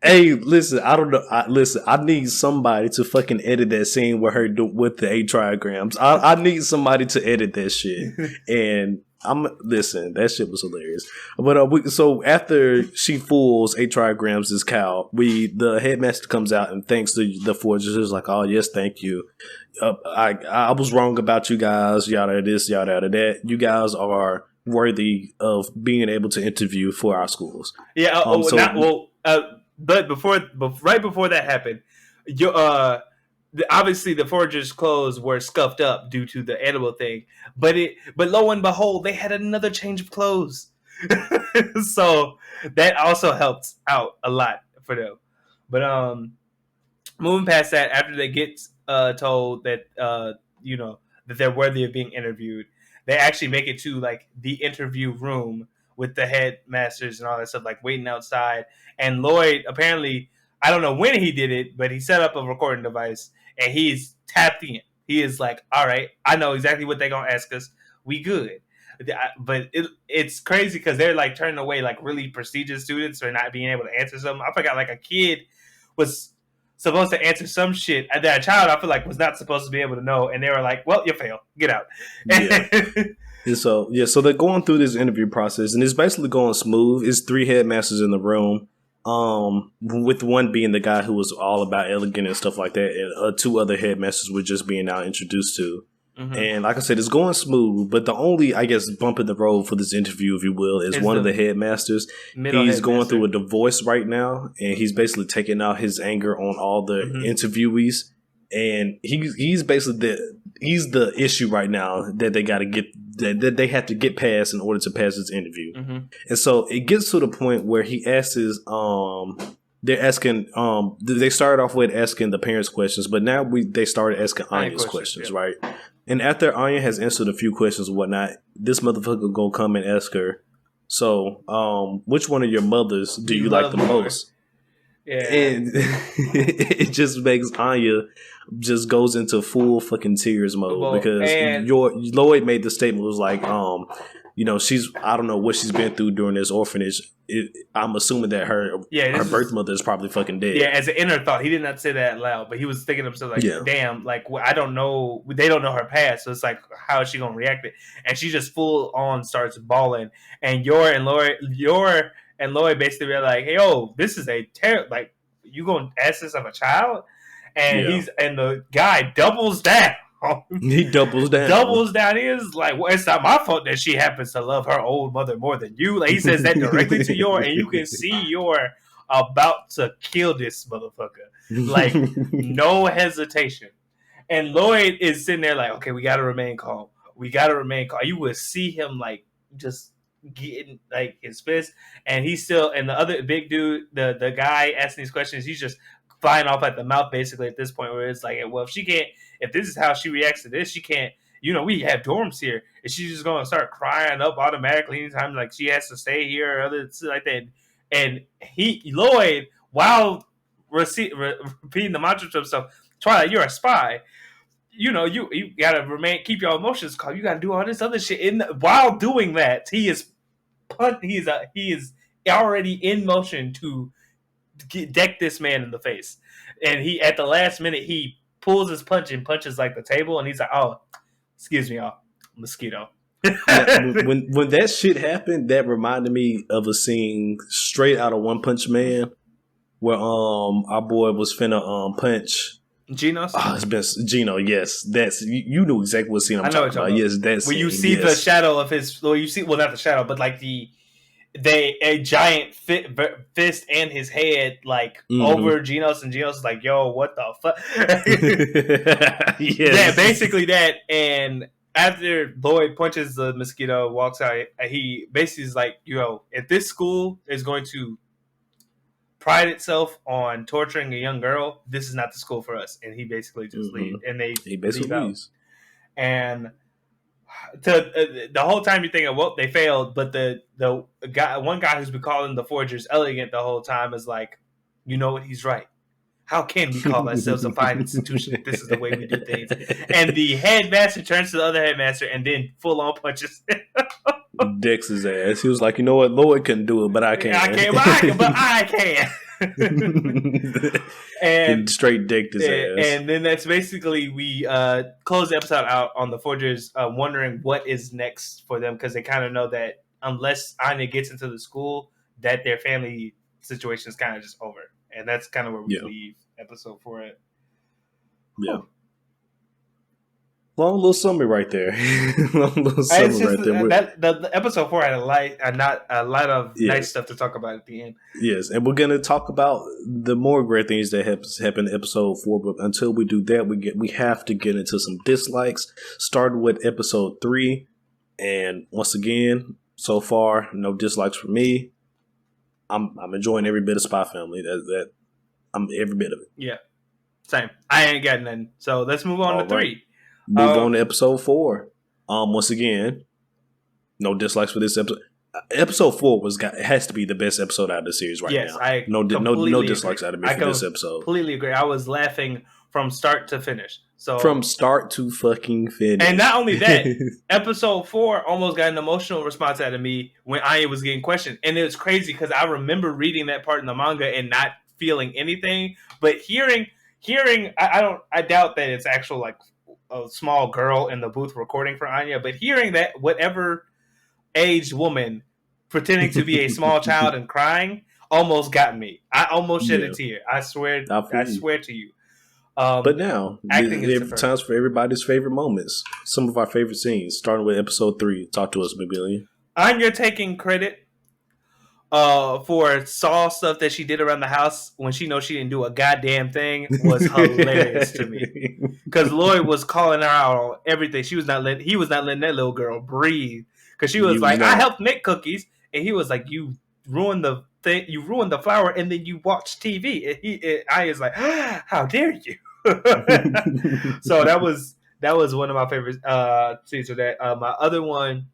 Hey, listen, I don't know. I need somebody to fucking edit that scene with her with the 8 trigrams. I need somebody to edit that shit, and that shit was hilarious. But so after she fools 8 trigrams this cow, the headmaster comes out and thanks the foragers, like, "Oh yes, thank you. I was wrong about you guys. Yada this, yada that. You guys are worthy of being able to interview for our schools." Yeah. But right before that happened, obviously the foragers' clothes were scuffed up due to the animal thing, but lo and behold, they had another change of clothes, so that also helped out a lot for them. But moving past that, after they get told that that they're worthy of being interviewed, they actually make it to like the interview room with the headmasters and all that stuff, like waiting outside. And Lloyd, apparently, I don't know when he did it, but he set up a recording device and he's tapped in. He is like, "All right, I know exactly what they're gonna ask us. We good." But it's crazy because they're like turning away like really prestigious students for not being able to answer something. I forgot like a kid was supposed to answer some shit that a child I feel like was not supposed to be able to know, and they were like, "Well, you failed. Get out." Yeah. So they're going through this interview process, and it's basically going smooth. It's 3 headmasters in the room. With one being the guy who was all about elegant and stuff like that, and 2 other headmasters were just being now introduced to. Mm-hmm. And like I said, it's going smooth, but the only, I guess, bump in the road for this interview, if you will, is one of the headmasters. He's going through a divorce right now, and he's basically taking out his anger on all the interviewees. and he's basically the issue right now that they got to get that they have to get past in order to pass this interview. Mm-hmm. And so it gets to the point where he asks they're asking they started off with asking the parents questions, but now they started asking Anya's questions, yeah. Right? And after Anya has answered a few questions and whatnot, this motherfucker gonna come and ask her, so which one of your mothers do you like the most? Yeah. And it just makes Anya just goes into full fucking tears mode because Lloyd made the statement, was like, she's, I don't know what she's been through during this orphanage. I'm assuming that her birth mother is probably fucking dead. Yeah, as an inner thought, he did not say that loud, but he was thinking to himself like, damn, like I don't know, they don't know her past, so it's like, how is she gonna react it? And she just full on starts bawling, and Yor and Lloyd basically were like, hey, yo, this is a like, you gonna ask this of a child? And the guy doubles down. He doubles down. He is like, well, it's not my fault that she happens to love her old mother more than you. Like, he says that directly to Yor, and you can see Yor about to kill this motherfucker. Like, no hesitation. And Lloyd is sitting there like, okay, we gotta remain calm. You would see him like just getting like his fist, and he's still, and the other big dude, the guy asking these questions, he's just flying off at the mouth basically at this point, where it's like, well, if this is how she reacts to this, she can't, we have dorms here, and she's just gonna start crying up automatically anytime like she has to stay here or other shit like that. And Lloyd, while repeating the mantra to himself, Twilight, you're a spy. You gotta keep your emotions calm. You gotta do all this other shit. While doing that, he is already in motion to deck this man in the face. And he, at the last minute, he pulls his punch and punches like the table, and he's like, "Oh, excuse me, mosquito." when that shit happened, that reminded me of a scene straight out of One Punch Man, where our boy was finna punch Genos. It's been Gino. Yes, that's you knew exactly what scene I'm talking about. Yes, that's where you see the shadow of his. Well, you see, well, not the shadow, but like a giant fist and his head like over Genos, and Genos is like, yo, what the fuck? Yes. Yeah, basically that. And after Lloyd punches the mosquito, walks out, he basically is like, if this school is going to pride itself on torturing a young girl, this is not the school for us. And he basically just leaves, and he basically leaves. And the whole time you're thinking, well, they failed, but the one guy who's been calling the Forgers elegant the whole time is like, you know what, he's right. How can we call ourselves a fine institution if this is the way we do things? And the headmaster turns to the other headmaster and then full on punches Dicks his ass. He was like, you know what, Lloyd couldn't do it, but I can. But I can. And straight dicked his ass. And then that's basically, we close the episode out on the Forgers wondering what is next for them, because they kind of know that unless Anya gets into the school, that their family situation is kind of just over. And that's kind of where we leave episode 4 at. Yeah. Long little summary right there. The episode 4 had a lot of nice stuff to talk about at the end. Yes, and we're gonna talk about the more great things that happened in episode 4. But until we do that, we have to get into some dislikes. Starting with episode 3, and once again, so far no dislikes for me. I'm enjoying every bit of Spy Family. That I'm every bit of it. Yeah, same. I ain't got nothing. So let's move on to 3. Move on to episode 4. Once again, no dislikes for this episode. Episode 4 has to be the best episode out of the series right now. Yes, no dislikes out of me for this episode. Completely agree. I was laughing from start to finish. So from start to fucking finish. And not only that, episode 4 almost got an emotional response out of me when Anya was getting questioned, and it was crazy because I remember reading that part in the manga and not feeling anything, but hearing. I doubt that it's actual like a small girl in the booth recording for Anya, but hearing that whatever aged woman pretending to be a small child and crying almost got me. I almost shed a tear. I swear to you. But now, times for everybody's favorite moments. Some of our favorite scenes, starting with episode 3. Talk to us, McMillian. Anya taking credit for Saw stuff that she did around the house when she knows she didn't do a goddamn thing was hilarious to me. Because Lloyd was calling her out on everything. He was not letting that little girl breathe. Because she was like, I helped make cookies. And he was like, you ruined the thing, you ruined the flour, and then you watch TV. And I was like, how dare you? So that was one of my favorite scenes of that. My other one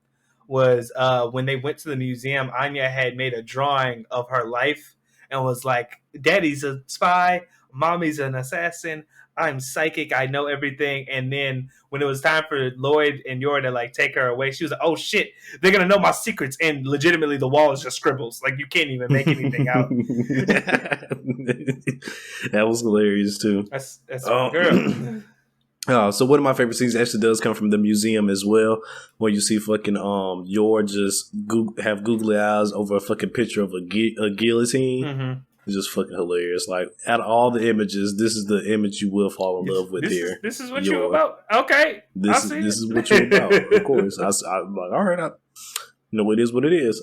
was when they went to the museum. Anya had made a drawing of her life and was like, Daddy's a spy, Mommy's an assassin, I'm psychic, I know everything. And then when it was time for Lloyd and Yor to like take her away, she was like, oh shit, they're gonna know my secrets. And legitimately the wall is just scribbles, like you can't even make anything out. That was hilarious too. That's girl. So one of my favorite scenes actually does come from the museum as well, where you see fucking Yor just have googly eyes over a fucking picture of a guillotine. Mm-hmm. It's just fucking hilarious. Like, out of all the images, this is the image you will fall in love with here. This is what you're about? Okay. This is what you're about. Of course. I'm like, all right, it is what it is.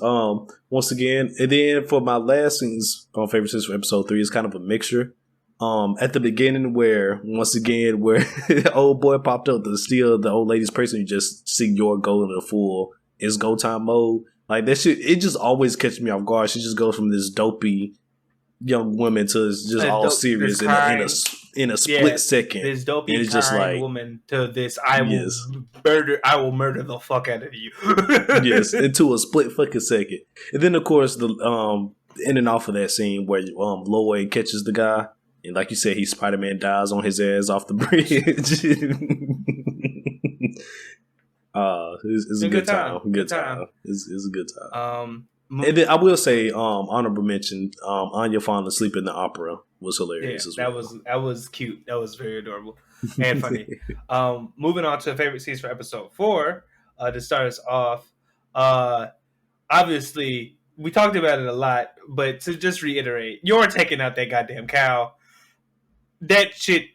Once again, and then for my last scenes, favorite scenes for episode 3 is kind of a mixture. At the beginning where old boy popped up to steal the old lady's purse and you just see Yor go into full it's go time mode. Like that shit, it just always catches me off guard. She just goes from this dopey young woman to just all serious in a split second. This dopey and it's just like woman to this I will murder the fuck out of you. Yes, into a split fucking second. And then of course the in and off of that scene where Lloyd catches the guy and like you said, he Spider-Man dies on his ass off the bridge. It's a good time. Good time. It's a good time. And then I will say, honorable mention, Anya falling asleep in the opera was hilarious as well. That was cute. That was very adorable and funny. Moving on to favorite scenes for episode 4, to start us off. Obviously, we talked about it a lot, but to just reiterate, you're taking out that goddamn cow. That shit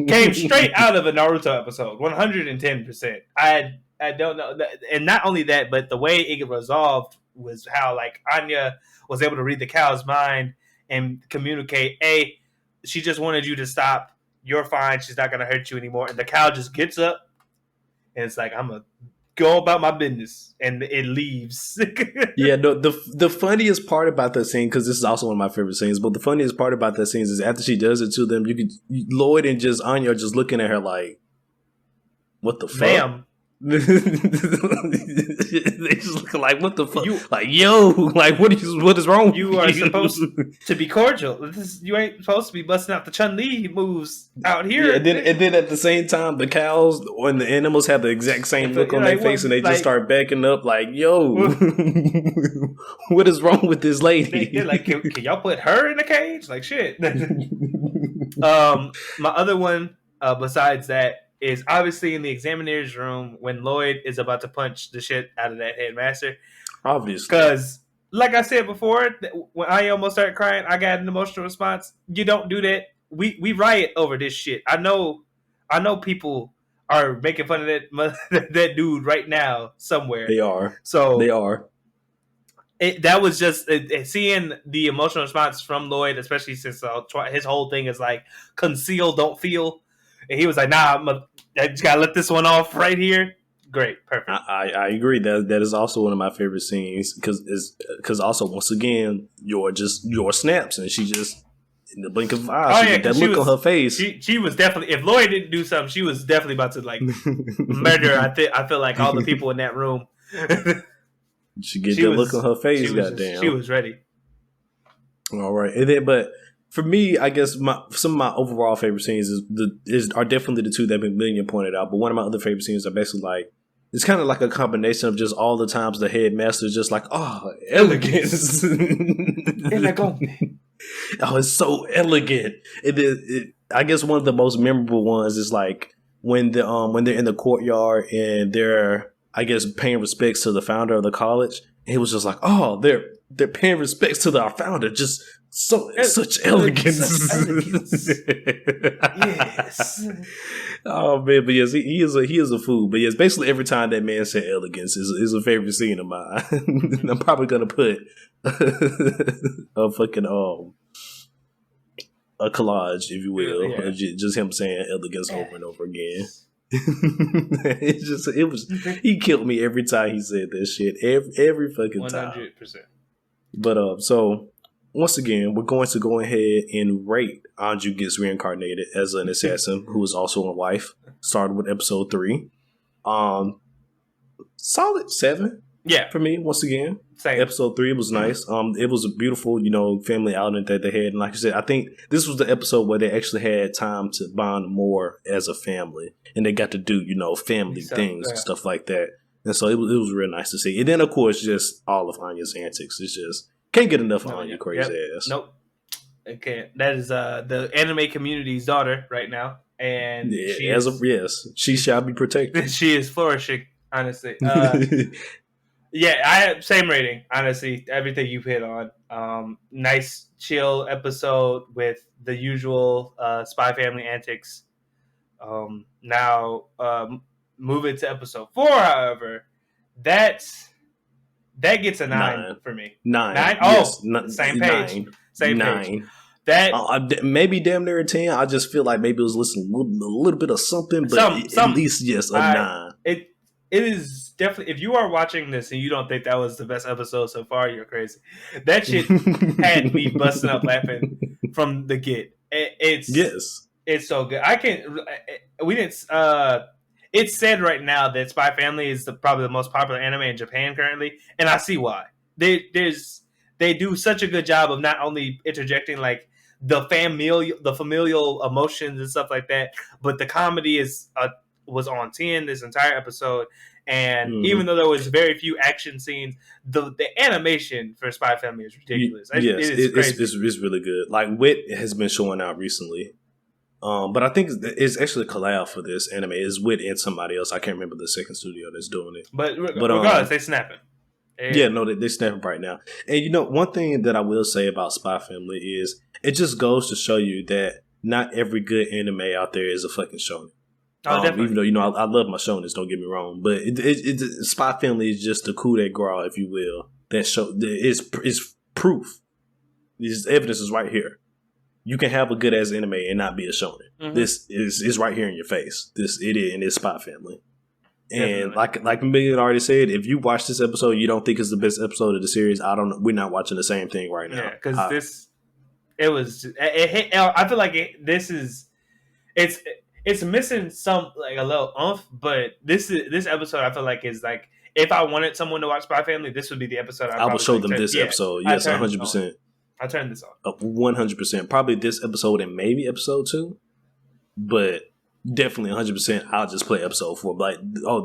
came straight out of a Naruto episode, 110%. I don't know, and not only that, but the way it resolved was how like Anya was able to read the cow's mind and communicate. She just wanted you to stop. You're fine. She's not gonna hurt you anymore. And the cow just gets up and it's like, I'm gonna go about my business, and it leaves. Yeah, the funniest part about that scene, because this is also one of my favorite scenes, but the funniest part about that scene is after she does it to them, Lloyd and just Anya are just looking at her like, what the fuck? Ma'am. They just looking like, what the fuck? Like, yo, like what is wrong? You are supposed to be cordial. You ain't supposed to be busting out the Chun-Li moves out here. Yeah, and then at the same time, the cows and the animals have the exact same look on their face, and they just start backing up. Like, yo, what is wrong with this lady? They're like, can y'all put her in a cage? Like, shit. My other one, besides that, is obviously in the examiner's room when Lloyd is about to punch the shit out of that headmaster. Obviously. Because, like I said before, when I almost started crying, I got an emotional response. You don't do that. We riot over this shit. I know people are making fun of that dude right now somewhere. They are. That was just seeing the emotional response from Lloyd, especially since his whole thing is like conceal, don't feel. And he was like, nah, I just gotta let this one off right here. Great, perfect. I agree. That is also one of my favorite scenes because also once again Yor snaps and she just in the blink of an eye, that look on her face. She was definitely, if Lloyd didn't do something, she was definitely about to like murder. I feel like all the people in that room. She get that look on her face. Goddamn, she was ready. All right, and then but. For me, I guess some of my overall favorite scenes are definitely the two that McMillian pointed out. But one of my other favorite scenes are basically like, it's kind of like a combination of just all the times the headmaster is just like, oh, elegance. Oh, it's so elegant. I guess one of the most memorable ones is like when they're in the courtyard and they're, I guess, paying respects to the founder of the college. And he was just like, oh, they're paying respects to our founder. Just such elegance. Such elegance. Yes. Oh man, but yes, he is a fool. But yes, basically every time that man said elegance is a favorite scene of mine. I'm probably gonna put a fucking a collage, if you will, Yeah. just him saying elegance over and over again. He killed me every time he said that shit. Every fucking time. 100%. But so once again, we're going to go ahead and rate Anju Gets Reincarnated as an assassin who is also a wife. Started with episode 3. Solid 7. Yeah, for me. Once again, same. Episode 3 was nice. It was a beautiful, family outing that they had. And like I said, I think this was the episode where they actually had time to bond more as a family, and they got to do, family things and stuff like that. And so it was real nice to see. And then, of course, just all of Anya's antics. It's just can't get enough of Anya crazy ass. Nope. Okay, that is the anime community's daughter right now, and she shall be protected. She is flourishing, honestly. Yeah, I have same rating. Honestly, everything you've hit on. Nice, chill episode with the usual Spy Family antics. Now, moving to episode 4, however, that gets a 9 for me. 9? Oh, yes. Same page. 9. Same 9. page. That maybe damn near a 10. I just feel like maybe it was listening a little bit of something, but at least yes, a 9. It is definitely, if you are watching this and you don't think that was the best episode so far, you're crazy. That shit had me busting up laughing from the get. It's so good. It's said right now that Spy Family is probably the most popular anime in Japan currently, and I see why. They do such a good job of not only interjecting like the familial emotions and stuff like that, but the comedy was on 10 this entire episode, and even though there was very few action scenes, the animation for Spy Family is ridiculous. It's really good. Like Wit has been showing out recently, but I think it's actually a collab for this anime. It's Wit and somebody else. I can't remember the second studio that's doing it. But regardless, they snapping. They're snapping right now. And one thing that I will say about Spy Family is it just goes to show you that not every good anime out there is a fucking shonen. Even though I love my shonens, don't get me wrong, but Spy Family is just the coup de grace, if you will. That show is proof. This evidence is right here. You can have a good ass anime and not be a shonen. Mm-hmm. This is right here in your face. It's Spy Family. And like Million already said, if you watch this episode, you don't think it's the best episode of the series. I don't know. We're not watching the same thing right now. Yeah, because it hit. I feel like it's missing some like a little oomph, but this episode I feel like is like, if I wanted someone to watch Spy Family, this would be the episode I would show them this episode. Yes, 100%. I turned this on. 100%. Probably this episode and maybe episode 2, but definitely 100%. I'll just play episode 4. Like,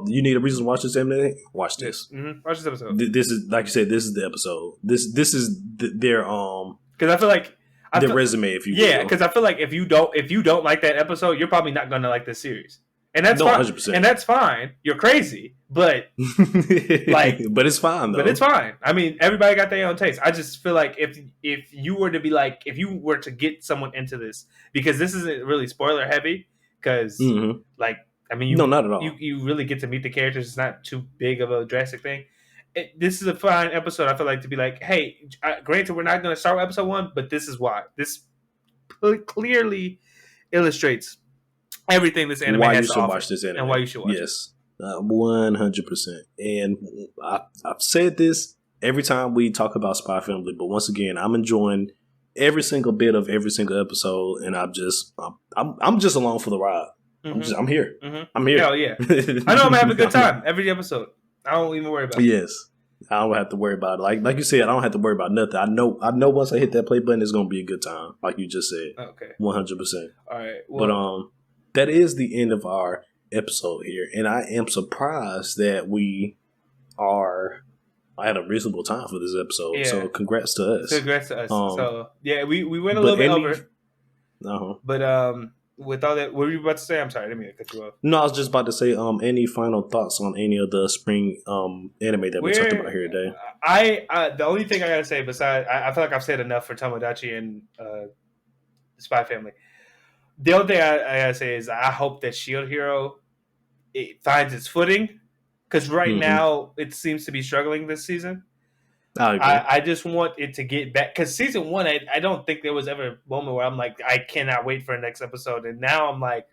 you need a reason to watch this anime? Watch this. Mm-hmm. Watch this episode. This is, like you said, this is the episode. This is their because I feel like their resume, if you will. Yeah, because I feel like if you don't like that episode, you're probably not going to like this series, and that's fine. 100%. And that's fine. You're crazy, but but it's fine though. But it's fine. I mean, everybody got their own taste. I just feel like if you were to get someone into this, because this isn't really spoiler heavy, because not at all. You really get to meet the characters. It's not too big of a drastic thing. This is a fine episode, I feel like, to be like, hey, granted, we're not going to start with episode 1, but this is why. This clearly illustrates everything this anime has to offer. Why you should watch this anime. And why you should watch it. Yes, 100%. And I've said this every time we talk about Spy Family, but once again, I'm enjoying every single bit of every single episode, and I'm just along for the ride. Mm-hmm. I'm here. Mm-hmm. I'm here. Hell yeah. I know I'm having a good time every episode. I don't even worry about it. Yes. I don't have to worry about it. Like you said, I don't have to worry about nothing. I know once I hit that play button, it's going to be a good time. Like you just said. Okay. 100%. All right. Well, but that is the end of our episode here. And I am surprised that I had a reasonable time for this episode. Yeah. So congrats to us. So yeah, we went a little bit over. Uh-huh. But with all that, what were you about to say? I'm sorry, I didn't mean to cut you off. No, I was just about to say, any final thoughts on any of the spring anime that we talked about here today? The only thing I gotta say, besides, I feel like I've said enough for Tomodachi and Spy Family. The only thing I gotta say is I hope that Shield Hero it finds its footing, because right now it seems to be struggling this season. I just want it to get back, because season 1, I don't think there was ever a moment where I'm like, I cannot wait for the next episode, and now I'm like,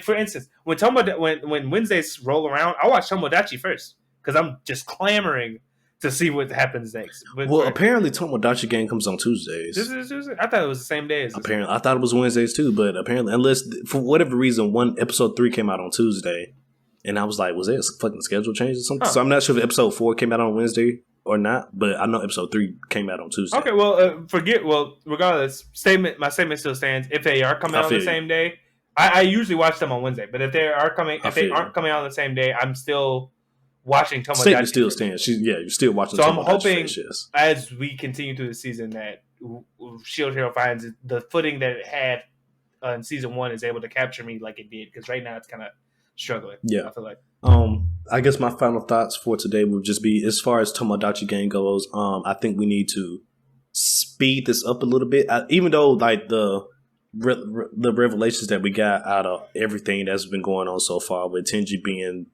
for instance, when Wednesdays roll around, I watch Tomodachi first because I'm just clamoring to see what happens next. Apparently Tomodachi Game comes on Tuesdays. This is Tuesday? I thought it was the same day as this. Apparently, I thought it was Wednesdays too, but apparently, unless for whatever reason, episode 3 came out on Tuesday, and I was like, was there a fucking schedule change or something? So I'm not sure if episode 4 came out on Wednesday or not, but I know episode 3 came out on Tuesday. Okay, regardless, my statement still stands. If they are coming out on the same day, I usually watch them on Wednesday, but if they aren't coming out on the same day, I'm still watching Tomodachi. Statement still stands. You're still watching. So I'm hoping as we continue through the season that Shield Hero finds the footing that it had in season 1 is able to capture me like it did, because right now it's kind of struggling. Yeah, I feel like. I guess my final thoughts for today would just be, as far as Tomodachi Game goes, I think we need to speed this up a little bit. Even though like the revelations that we got out of everything that's been going on so far, with Tenji being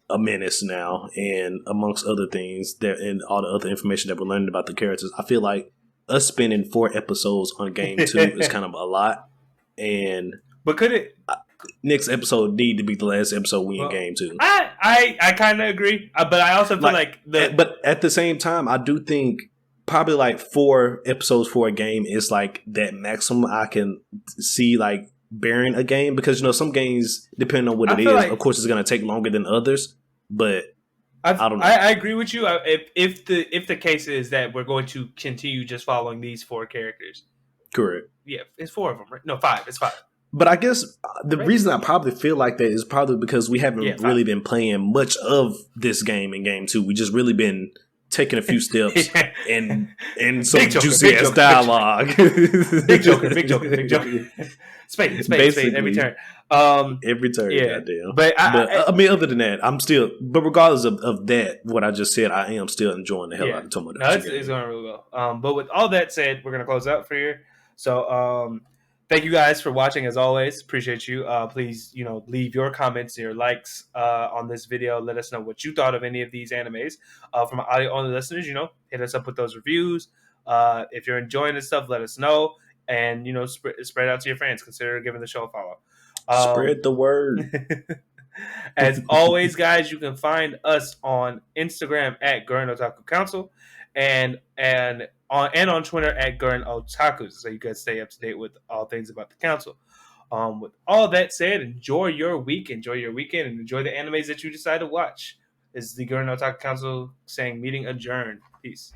a menace now, and amongst other things, and all the other information that we're learning about the characters, I feel like us spending 4 episodes on Game 2 is kind of a lot. But could it? Next episode need to be the last episode we in Game 2. I kind of agree, but I also feel but at the same time, I do think probably like 4 episodes for a game is like that maximum I can see like bearing a game, because some games, depending on what it is, of course it's going to take longer than others, but I don't know. I agree with you. If the case is that we're going to continue just following these 4 characters, correct? Yeah, it's 4 of them, right? No, 5. It's 5. But I guess the reason I probably feel like that is probably because we haven't really been playing much of this game in Game 2. We just really been taking a few steps and some juicy ass dialogue. Big joker. Spade every turn. Every turn, goddamn. But I mean, other than that, but regardless of that, what I just said, I am still enjoying the hell out of Tomodachi. No, it's going really well. But with all that said, we're going to close out for you. So, thank you guys for watching, as always. Appreciate you. Please, leave your comments, your likes on this video. Let us know what you thought of any of these animes. From audio-only listeners, hit us up with those reviews. If you're enjoying this stuff, let us know. And, spread out to your friends. Consider giving the show a follow. Spread the word. As always, guys, you can find us on Instagram at Gurren Otaku Council and on Twitter at Gurren Otaku, so you guys stay up to date with all things about the council. With all that said, enjoy your week, enjoy your weekend, and enjoy the animes that you decide to watch. This is the Gurren Otaku Council saying meeting adjourned. Peace.